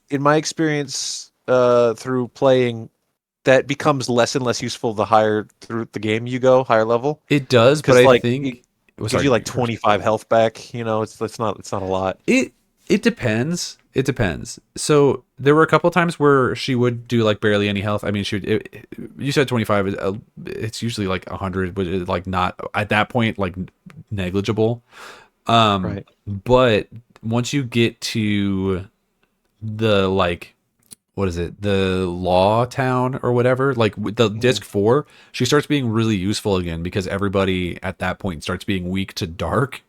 in my experience through playing, that becomes less and less useful the higher through the game you go, higher level, It does, but because I like it think. Oh, gives sorry, you you like go first. 25 health back. It's not a lot. It depends. It depends. So there were a couple times where she would do like barely any health. I mean, you said 25. It's usually like 100, but it's like not at that point like negligible. Right. But once you get to the like what is it, the law town or whatever, like with the Mhm. disc 4, she starts being really useful again because everybody at that point starts being weak to dark.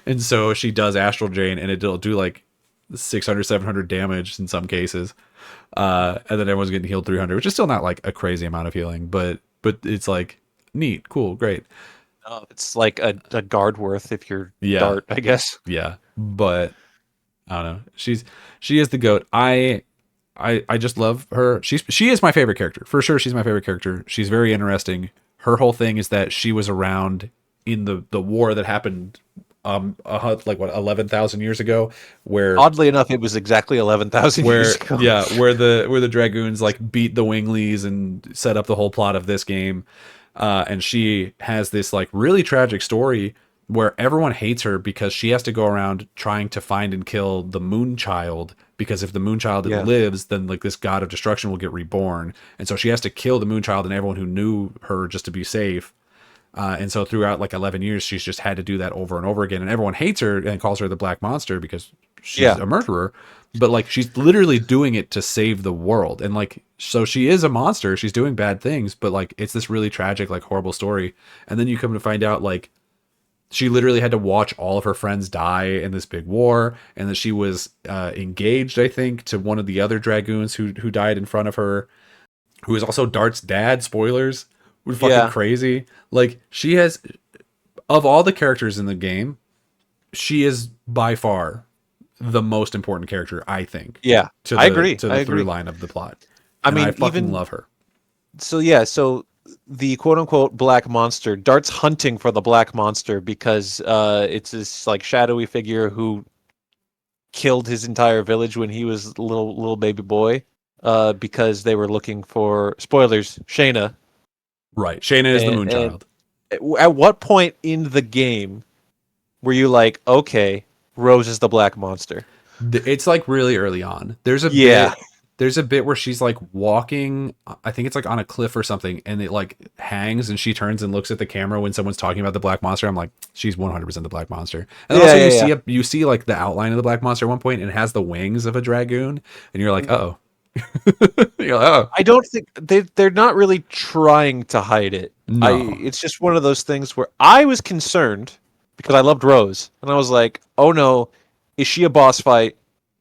And so she does astral drain and it'll do like 600, 700 damage in some cases, and then everyone's getting healed 300, which is still not like a crazy amount of healing, but it's like neat, cool, great. It's like a guard worth if you're Yeah, Dart, I guess. yeah, but I don't know. She is the goat. I just love her. She is my favorite character for sure. She's my favorite character. She's very interesting. Her whole thing is that she was around in the war that happened, like what 11,000 years ago, where Oddly enough, it was exactly 11,000 years where ago. yeah where the dragoons like beat the Winglies and set up the whole plot of this game, and she has this like really tragic story where everyone hates her because she has to go around trying to find and kill the moon child, because if the moon child Yeah. lives then like this god of destruction will get reborn, and so she has to kill the moon child and everyone who knew her just to be safe. And so throughout like 11 years, she's just had to do that over and over again. And everyone hates her and calls her the Black Monster because she's Yeah. a murderer. But like she's literally doing it to save the world. And like, so she is a monster. She's doing bad things, but like it's this really tragic, like horrible story. And then you come to find out like she literally had to watch all of her friends die in this big war, and that she was engaged, I think, to one of the other dragoons who died in front of her, who is also Dart's dad. Spoilers. We're fucking Yeah. crazy. Like she has, of all the characters in the game, she is by far the most important character, I think, Yeah. to I the agree. to I the through agree. line of the plot. I And I mean, fucking even love her. so, yeah. So the quote unquote Black Monster, Dart's hunting for the Black Monster because it's this like shadowy figure who killed his entire village when he was a little baby boy. Because they were looking for spoilers, Shayna. Right. Shayna is the And Moonchild. at what point in the game were you like, okay, Rose is the Black Monster? It's like really early on. There's a Yeah. bit. There's a bit where she's like walking. I think it's like on a cliff or something, and it like hangs, and she turns and looks at the camera when someone's talking about the Black Monster. I'm like, she's 100% the Black Monster. And then Yeah, also yeah, yeah. you see like the outline of the Black Monster at one point, and it has the wings of a dragoon, and you're like, oh, you're like, oh, I don't think they're not really trying to hide it. no, It's just one of those things where I was concerned because I loved Rose, and I was like, oh no, is she a boss fight?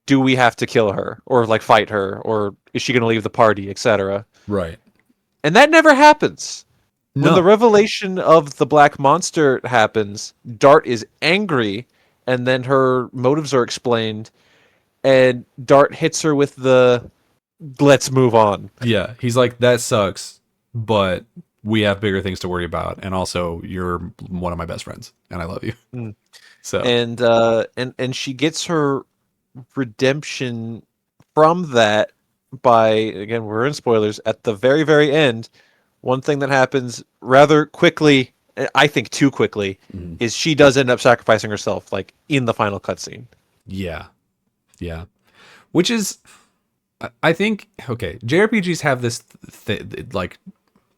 Do we have to kill her or like fight her, or is she going to leave the party, etc.? right, And that never happens. When the no, revelation of the Black Monster happens, Dart is angry, and then her motives are explained, and Dart hits her with the "let's move on." yeah. He's like, that sucks, but we have bigger things to worry about, and also you're one of my best friends, and I love you. Mm. So And she gets her redemption from that by, again, we're in spoilers, at the very end. One thing that happens rather quickly, I think too quickly, mhm. is she does end up sacrificing herself, like in the final cutscene. Yeah, yeah. Which is I think okay, JRPGs have this like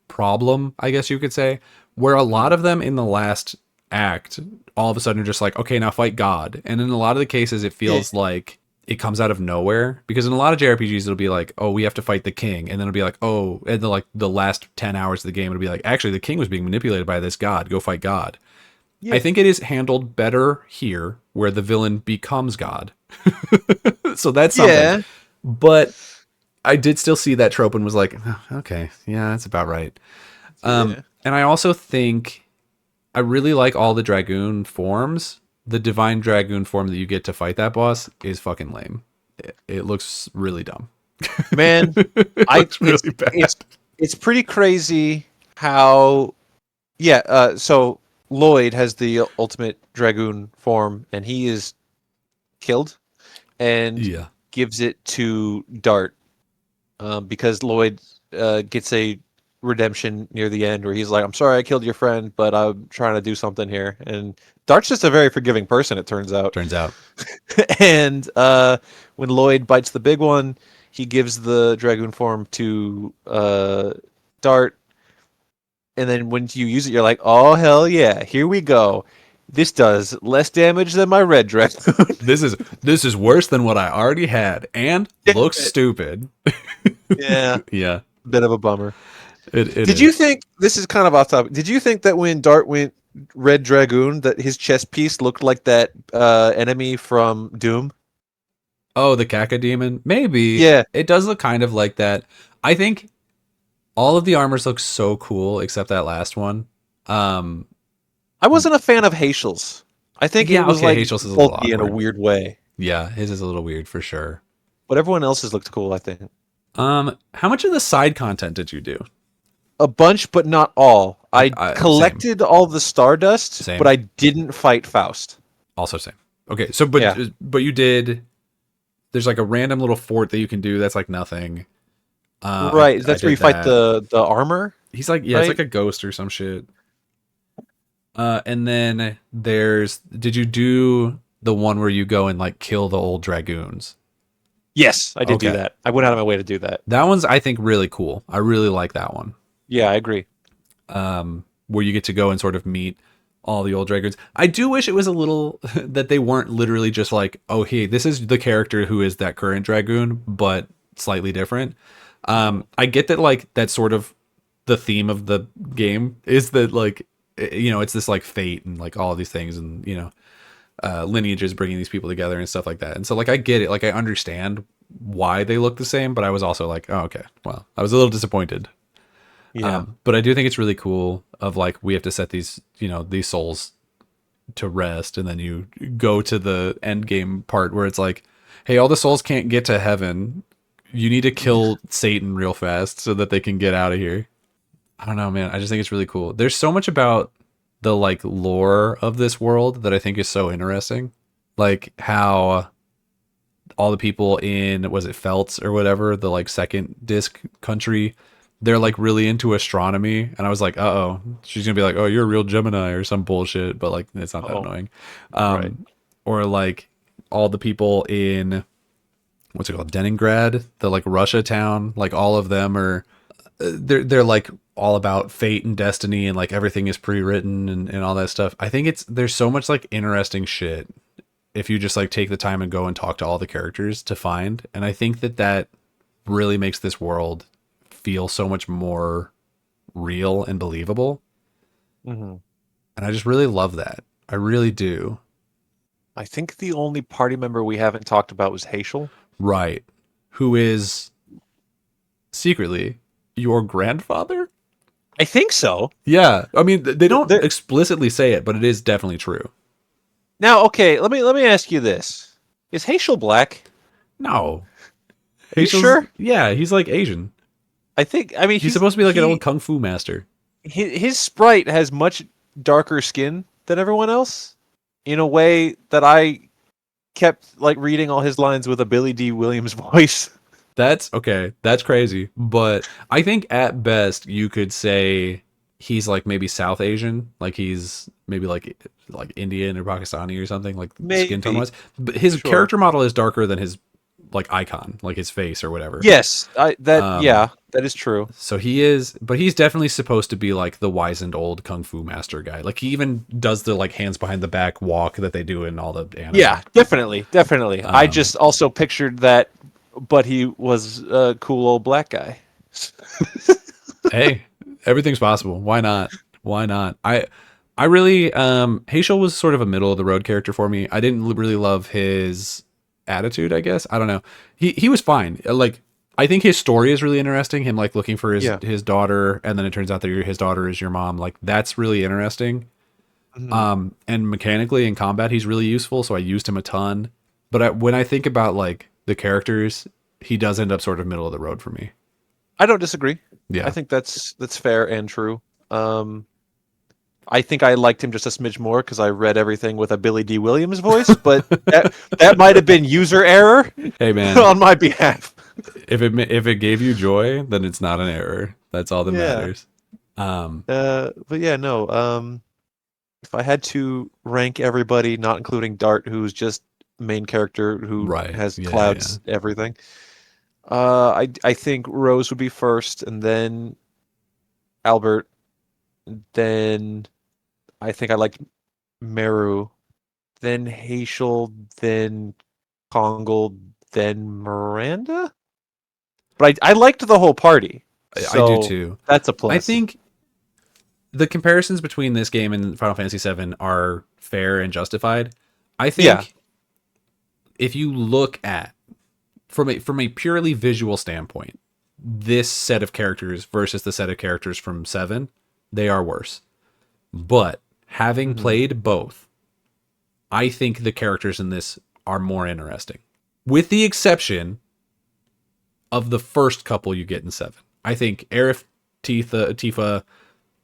problem, I guess you could say, where a lot of them in the last act all of a sudden are just like, okay, now fight God. And in a lot of the cases, it Yeah. feels like it comes out of nowhere because in a lot of JRPGs, it'll be like, oh, we have to fight the king. And then it'll be like, oh, and then like the last 10 hours of the game, it'll be like, actually, the king was being manipulated by this God. Go fight God. I Yeah. think it is handled better here where the villain becomes God. So that's something. Yeah. But I did still see that trope and was like, "Oh, okay, yeah, that's about right." Yeah. And I also think I really like all the Dragoon forms. The Divine Dragoon form that you get to fight that boss is fucking lame. It looks really dumb. Man, It I looks really bad. it's pretty crazy how yeah, so Lloyd has the ultimate dragoon form and he is killed and Yeah. gives it to Dart because Lloyd gets a redemption near the end where he's like, "I'm sorry I killed your friend, but I'm trying to do something here." And Dart's just a very forgiving person, it turns out. Turns out. And when Lloyd bites the big one, he gives the dragoon form to Dart, and then when you use it, you're like, "Oh hell yeah, here we go! This does less damage than my red dragoon." This is worse than what I already had and Damn looks it. stupid. Yeah, Yeah. bit of a bummer. It Did is. you think this is kind of off topic? Did you think that when Dart went red dragoon, that his chest piece looked like that enemy from Doom? Oh, the Kaka demon? Maybe. Yeah, It does look kind of like that. I think all of the armors look so cool except that last one. Um I wasn't a fan of Haechel's. I think it yeah, was okay, like Hazel's is a little bulky in a awkward. weird way, Yeah, his is a little weird for sure. but everyone else's looked cool. I think How much of the side content did you do? a bunch, but not all. I Same. collected all the Stardust, but Same. I didn't fight Faust. Also same. Okay, so Yeah, but you did there's like a random little fort that you can do that's like nothing. right. I That's where you did fight that. the armor, He's like yeah, it's right? like a ghost or some shit. And then did you do the one where you go and like kill the old dragoons? Yes, I did do Okay. that. I went out of my way to do that. That one's I think really cool. I really like that one. Yeah, I agree. Where you get to go and sort of meet all the old dragoons. I do wish it was a little that they weren't literally just like, oh hey, this is the character who is that current dragoon, but slightly different. I get that like that's sort of the theme of the game is that like it's this like fate and like all of these things and lineages bringing these people together and stuff like that. And so like I get it, like I understand why they look the same, but I was also like, oh okay, well I was a little disappointed. Yeah. But I do think it's really cool of like we have to set these souls to rest, and then you go to the end game part where it's like, hey, all the souls can't get to heaven. You need to kill Satan real fast so that they can get out of here. I don't know, man. I just think it's really cool. There's so much about the like lore of this world that I think is so interesting. Like how all the people in was it Feltz or whatever, the like second disc country, they're like really into astronomy. And I was like, oh, she's gonna be like, oh, you're a real Gemini or some bullshit, but like it's not that Oh, annoying. right. Or like all the people in what's it called, Leningrad, the like Russia town, like all of them are they're like all about fate and destiny and like everything is pre-written and all that stuff. I think there's so much like interesting shit if you just like take the time and go and talk to all the characters to find. And I think that really makes this world feel so much more real and believable. Hmm. And I just really love that. I really do. I think the only party member we haven't talked about was Haschel. Right. Who is secretly your grandfather? I think so. Yeah. I mean, they don't There, explicitly say it, but it is definitely true. now, okay, let me ask you this: is Haschel black? No. Are you sure? Yeah, he's like Asian. I think. I mean, He's supposed to be like an old kung fu master. his sprite has much darker skin than everyone else, in a way that I kept like reading all his lines with a Billy D. Williams voice. That's okay. That's crazy. But I think at best you could say he's like maybe South Asian, like he's maybe like Indian or Pakistani or something, like skin tone Maybe, wise. But his sure. character model is darker than his like icon, like his face or whatever. Yes, Um, that is true. so he is, but he's definitely supposed to be like the wizened old kung fu master guy. Like he even does the like hands behind the back walk that they do in all the anime. Yeah, definitely, definitely. I Um, just also pictured that, but he was a cool old black guy. hey, everything's possible. Why not? Why not? I really Heishel was sort of a middle of the road character for me. I didn't really love his attitude, I guess. I don't know. He was fine. Like I think his story is really interesting. Him like looking for Yeah. his daughter, and then it turns out that his daughter is your mom. Like that's really interesting. Mhm. And mechanically in combat, he's really useful. So I used him a ton. But when I think about like the characters, he does end up sort of middle of the road for me. I don't disagree. I Yeah. think that's fair and true. Um, I think I liked him just a smidge more because I read everything with a Billy D. Williams voice, but that might have been user error Hey man, on my behalf. if it gave you joy, then it's not an error. That's all that Yeah. matters. Um, But yeah, no. If I had to rank everybody, not including Dart, who's just main character who right. has Yeah, yeah, yeah. clouds everything, I think Rose would be first, and then Albert, then I think I liked Meru, then Heschel, then Kongal, then Miranda. But I liked the whole party, I do so too. that's a I plus. think the comparisons between this game and Final Fantasy VII are fair and justified. I Yeah. think if you look at from a purely visual standpoint, this set of characters versus the set of characters from 7, they are worse. But having Hmm. played both, I think the characters in this are more interesting. With the exception of the first couple you get in 7. I think Aerith, Tifa,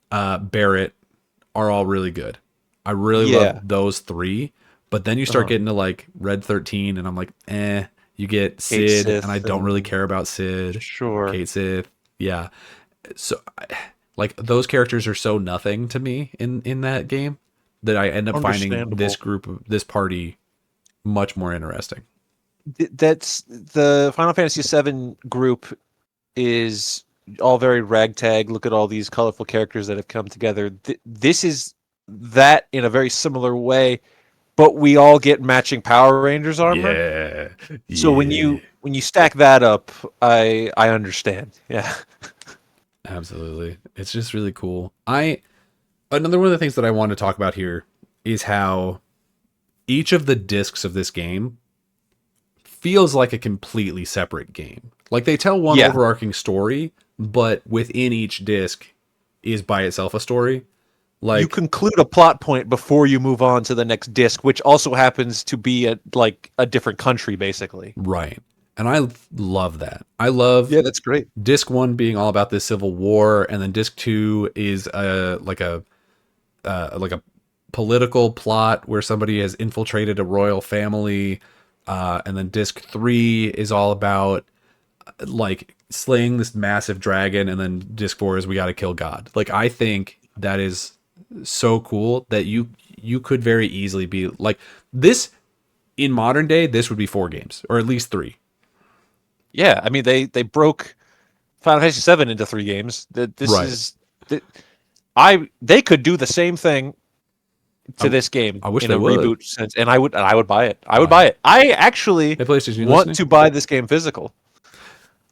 Barrett are all really good. I really Yeah. love those 3, but then you start Uh-huh. getting to like Red 13 and I'm like, eh. You get Kate Sid and I Sith don't really and care about Sid. sure. Kate Sith. Yeah. So like those characters are so nothing to me in that game that I end up finding Understandable. this party much more interesting. That's the Final Fantasy VII group is all very ragtag. Look at all these colorful characters that have come together. This is that in a very similar way, but we all get matching Power Rangers armor. Yeah. So Yeah. when you stack that up, I understand. Yeah. Absolutely. It's just really cool. I Another one of the things that I want to talk about here is how each of the discs of this game feels like a completely separate game. Like they tell one Yeah. overarching story, but within each disc is by itself a story. You Like conclude a plot point before you move on to the next disc, which also happens to be a different country, basically. right. And I love that. I love Yeah, that's great. disc 1 being all about this civil war and then disc 2 is like a political plot where somebody has infiltrated a royal family, and then disc 3 is all about like slaying this massive dragon, and then disc 4 is we got to kill God. Like I think that is so cool that you could very easily be like this in modern day. This would be 4 games or at least 3. Yeah, I mean they broke Final Fantasy VII into 3 games. This Right. is th- they could do the same thing to I, this game I wish in they a would. reboot sense, and I would buy it. I would I buy it. I actually Hey PlayStation, you want listening? to buy this game physical.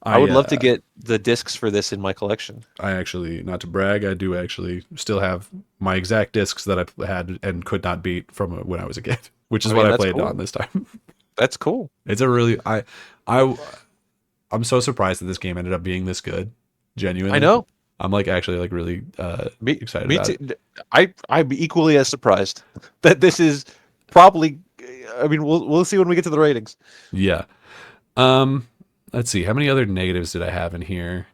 I I would love to get the discs for this in my collection. I actually, not to brag, I do actually still have my exact discs that I had and could not beat from when I was a kid, which is I what mean, I that's played on cool. this time. That's cool. It's a really I I'm so surprised that this game ended up being this good. I Genuinely, know. I'm like actually like really excited Me about too. it. I'm equally as surprised that this is probably. I mean, we'll see when we get to the ratings. Yeah. Um. Let's see. How many other negatives did I have in here?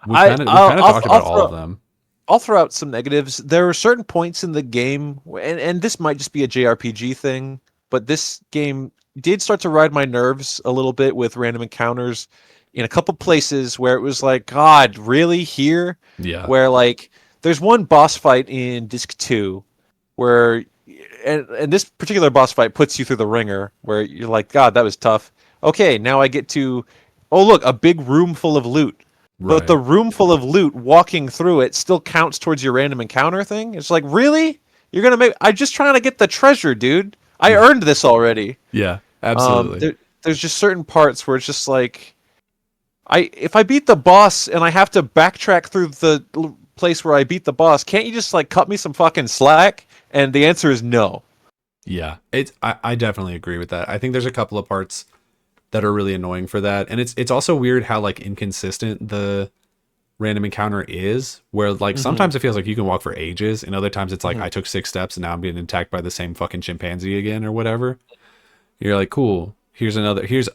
We kind of talked about all of them. I'll throw out some negatives. There are certain points in the game, and this might just be a JRPG thing, but this game did start to ride my nerves a little bit with random encounters in a couple places where it was like, God, really here? Yeah. Where like there's one boss fight in Disc 2 where and this particular boss fight puts you through the ringer where you're like, God, that was tough. okay, now I get to, oh look, a big room full of loot. But the Right. room full of loot, walking through it still counts towards your random encounter thing. It's like, really? You're gonna make? I'm just trying to get the treasure, dude. I earned this already. Yeah, Um, absolutely. there, there's just certain parts where it's just like, if I beat the boss and I have to backtrack through the place where I beat the boss, can't you just like cut me some fucking slack? And the answer is no. Yeah, I definitely agree with that. I think there's a couple of parts that are really annoying for that, and it's also weird how like inconsistent the random encounter is, where like Hmm. sometimes it feels like you can walk for ages, and other times it's like Hmm. I took 6 steps and now I'm being attacked by the same fucking chimpanzee again or whatever. You're like, cool. Here's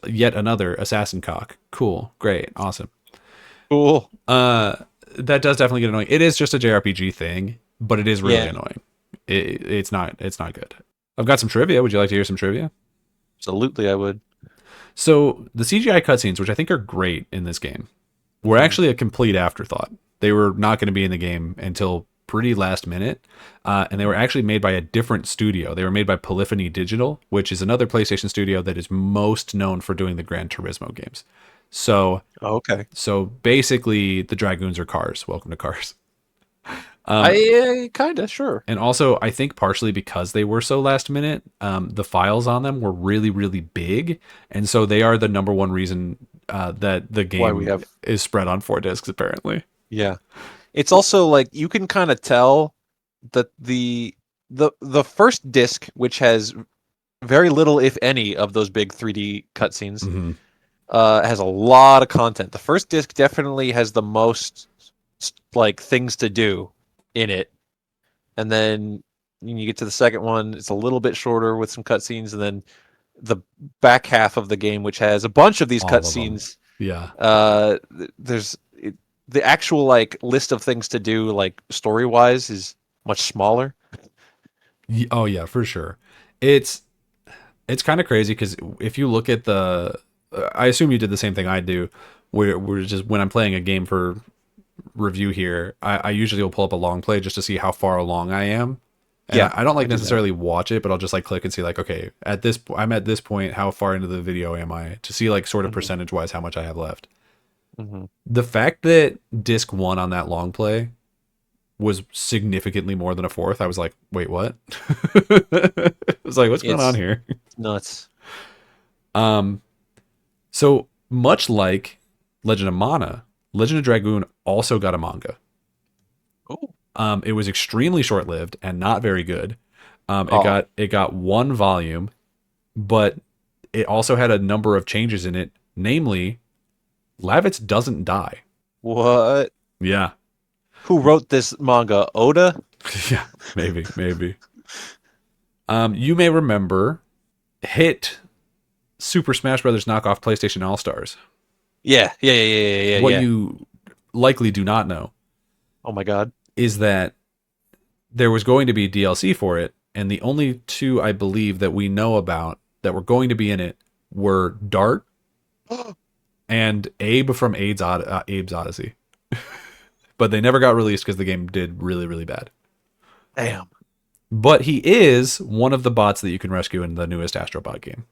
yet another assassin cock. Cool, great, awesome. Cool. Uh, that does definitely get annoying. It is just a JRPG thing, but it is really Yeah, annoying. It's not good. I've got some trivia. Would you like to hear some trivia? absolutely, I would. So the CGI cutscenes, which I think are great in this game, were Hmm. actually a complete afterthought. They were not going to be in the game until pretty last minute, and they were actually made by a different studio. They were made by Polyphony Digital, which is another PlayStation studio that is most known for doing the Gran Turismo games. So, Oh, okay. so basically, the Dragoons are cars. Welcome to Cars. Um, I kinda sure. and also, I think partially because they were so last minute, the files on them were really, really big, and so they are the number one reason that the Why we game have is spread on 4 discs. Apparently, Yeah. It's also like you can kind of tell that the first disc, which has very little, if any, of those big 3D cutscenes, hmm has a lot of content. The first disc definitely has the most like things to do in it, and then when you get to the second one, it's a little bit shorter with some cutscenes, and then the back half of the game, which has a bunch of these all of them. cutscenes, Yeah. there's the actual like list of things to do, like story wise, is much smaller. Oh yeah, for sure. It's it's kind of crazy because if you look at I assume you did the same thing I do, where we're just when I'm playing a game for review here, I usually will pull up a long play just to see how far along I am. And Yeah, I don't I like do that. necessarily watch it, but I'll just like click and see like, okay, I'm at this point, how far into the video am I to see like sort of Hmm. percentage wise how much I have left. Hmm. The fact that disc one on that long play was significantly more than a fourth, I was like, wait, what? I was like, what's going on It's here? nuts. Um, so much like Legend of Mana, Legend of Dragoon also got a manga. Oh, It was extremely short lived and not very good. It oh, got one volume, but it also had a number of changes in it. Namely, Lavitz doesn't die. what? Yeah, Who wrote this manga? Oda? yeah, maybe. You may remember hit Super Smash Brothers knockoff PlayStation All Stars. Yeah. What you likely do not know Oh my god. is that there was going to be DLC for it, and the only two I believe that we know about that were going to be in it were Dart and Abe from Abe's Odyssey. But they never got released because the game did really, really bad. Damn. But he is one of the bots that you can rescue in the newest Astrobot game.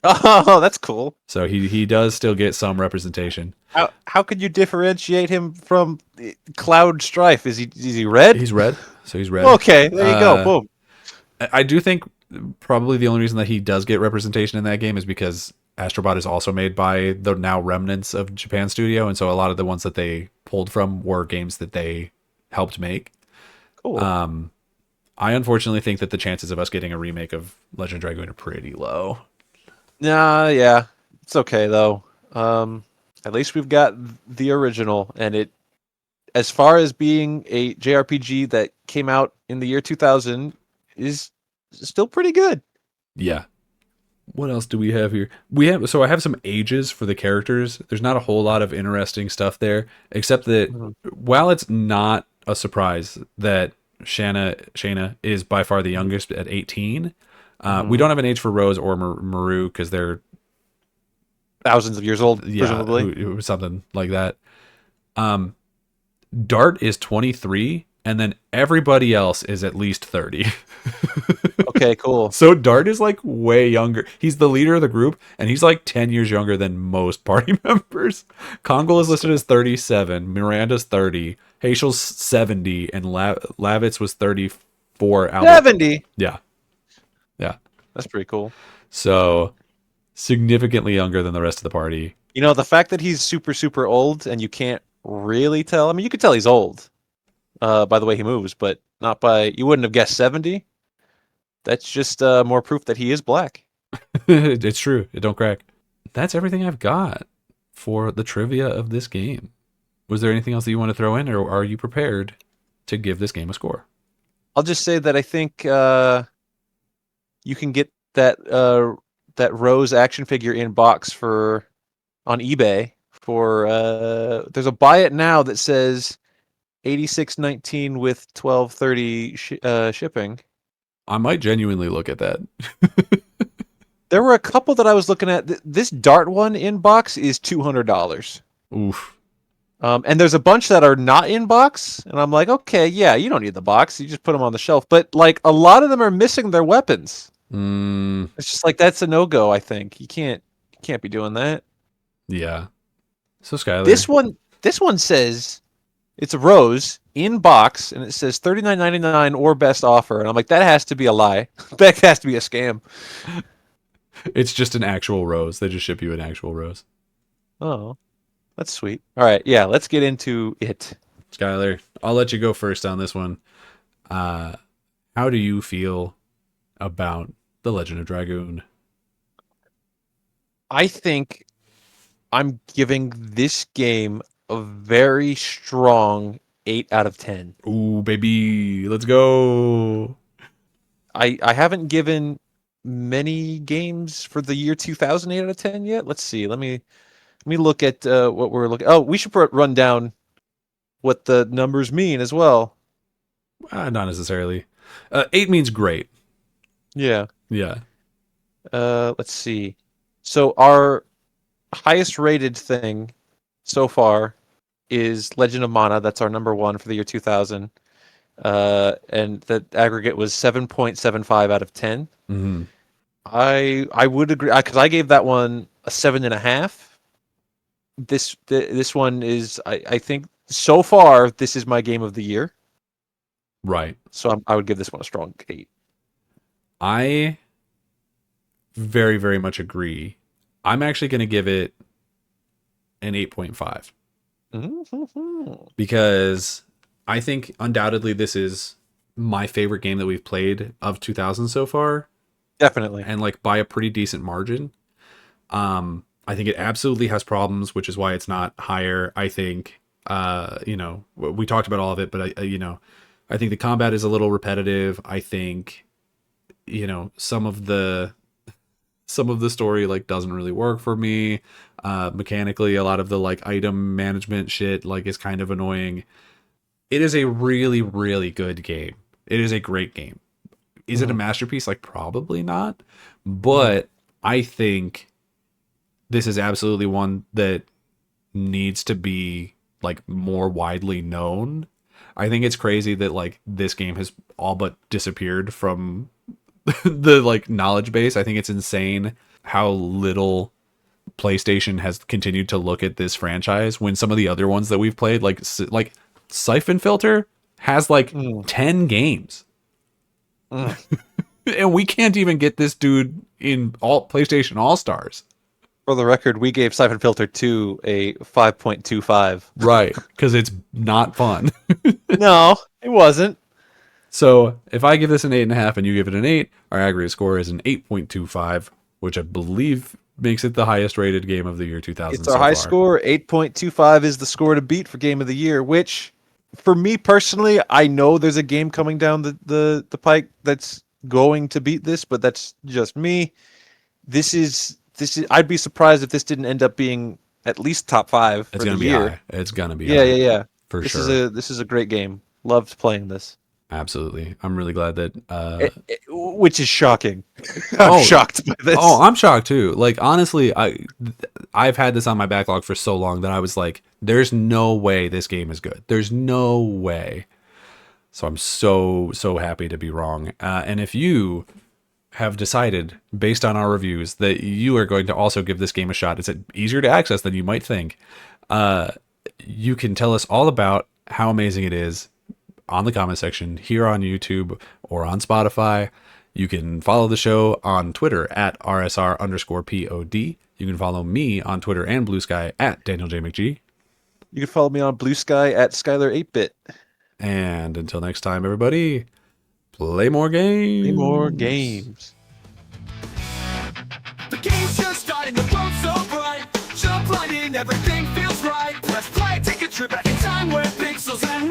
Oh, that's cool. So he does still get some representation. How could you differentiate him from Cloud Strife? Is he red? He's red, so he's red. Okay, there you go. Uh, Boom. I do think probably the only reason that he does get representation in that game is because Astrobot is also made by the now remnants of Japan Studio, and so a lot of the ones that they pulled from were games that they helped make. Cool. Um, I unfortunately think that the chances of us getting a remake of Legend of Dragoon are pretty low. Nah, yeah. It's okay though. At least we've got the original, and it, as far as being a JRPG that came out in the year 2000, is still pretty good. Yeah. What else do we have here? I have some ages for the characters. There's not a whole lot of interesting stuff there, except that Mhm. while it's not a surprise that Shana is by far the youngest at 18, we Mhm. don't have an age for Rose or Maru because they're Thousands of years old, yeah, presumably. something like that. Um, Dart is 23, and then everybody else is at least 30. Okay, cool. So Dart is like way younger. He's the leader of the group, and he's like 10 years younger than most party members. Kongol is listed as 37, Miranda's 30, Hazel's 70, and Lavitz was 34. Albert, 70. yeah, yeah. That's pretty cool. So significantly younger than the rest of the party. You know, the fact that he's super, super old and you can't really tell. I mean, you could tell he's old by the way he moves, but not by. You wouldn't have guessed 70. That's just more proof that he is black. It's true. It don't crack. That's everything I've got for the trivia of this game. Was there anything else that you want to throw in, or are you prepared to give this game a score? I'll just say that I think you can get that Rose action figure in box on eBay for there's a buy it now that says $86.19 with $12.30 shipping. I might genuinely look at that. There were a couple that I was looking at. This Dart one in box is $200. Oof. And there's a bunch that are not in box, and I'm like, okay, yeah, you don't need the box. You just put them on the shelf. But like a lot of them are missing their weapons. It's just like that's a no-go. I think you can't be doing that. Yeah. So Skyler, This one says it's a Rose in box, and it says $39.99 or best offer, and I'm like, that has to be a lie. That has to be a scam. it's just an actual rose. They just ship you an actual rose. Oh, that's sweet. All right, yeah, let's get into it. Skyler, I'll let you go first on this one. How do you feel about The Legend of Dragoon? I think I'm giving this game a very strong 8 out of 10. Ooh, baby, let's go. I haven't given many games for the year 2000 8 out of 10 yet. Let's see. Let me look at what we're looking. Oh, we should run down what the numbers mean as well. Not necessarily. 8 means great. Yeah. Yeah. Let's see. So our highest rated thing so far is Legend of Mana. That's our number one for the year 2000. And the aggregate was 7.75 out of 10. Mm-hmm. I would agree because I gave that one a 7.5. This one is I think so far this is my game of the year. Right. So I would give this one a strong 8. I very, very much agree. I'm actually going to give it an 8.5 because I think undoubtedly this is my favorite game that we've played of 2000 so far. Definitely. And like by a pretty decent margin. I think it absolutely has problems, which is why it's not higher. I think, we talked about all of it, but I think the combat is a little repetitive. I think, some of the story like doesn't really work for me. Mechanically, a lot of the like item management shit like is kind of annoying. It is a really, really good game. It is a great game. Is it a masterpiece? Like probably not, but I think this is absolutely one that needs to be like more widely known. I think it's crazy that like this game has all but disappeared from the like knowledge base. I think it's insane how little PlayStation has continued to look at this franchise when some of the other ones that we've played, like Siphon Filter, has like 10 games. And we can't even get this dude in all PlayStation All-Stars. For the record, we gave Siphon Filter 2 a 5.25. Right, because it's not fun. No, it wasn't. So if I give this an 8.5 and you give it an 8, our aggregate score is an 8.25, which I believe makes it the highest rated game of the year 2000. It's our high score. 8.25 is the score to beat for game of the year, which for me personally, I know there's a game coming down the pike that's going to beat this, but that's just me. This is I'd be surprised if this didn't end up being at least top 5 for the year. High. It's gonna be high. Yeah. For sure. This is a great game. Loved playing this. Absolutely. I'm really glad that which is shocking. I'm shocked by this. Oh, I'm shocked too. Like honestly, I've had this on my backlog for so long that I was like, there's no way this game is good. There's no way. So I'm so happy to be wrong. And if you have decided, based on our reviews, that you are going to also give this game a shot, it's easier to access than you might think. You can tell us all about how amazing it is on the comment section here on YouTube or on Spotify. You can follow the show on Twitter at rsr_pod. You can follow me on Twitter and Blue Sky at Daniel J. McGee. You can follow me on Blue Sky at Skyler8bit. And until next time, everybody, play more games. Play more games. The game's just starting, the world's so bright. Jump right in, everything feels right. Let's play, take a trip back in time where pixels and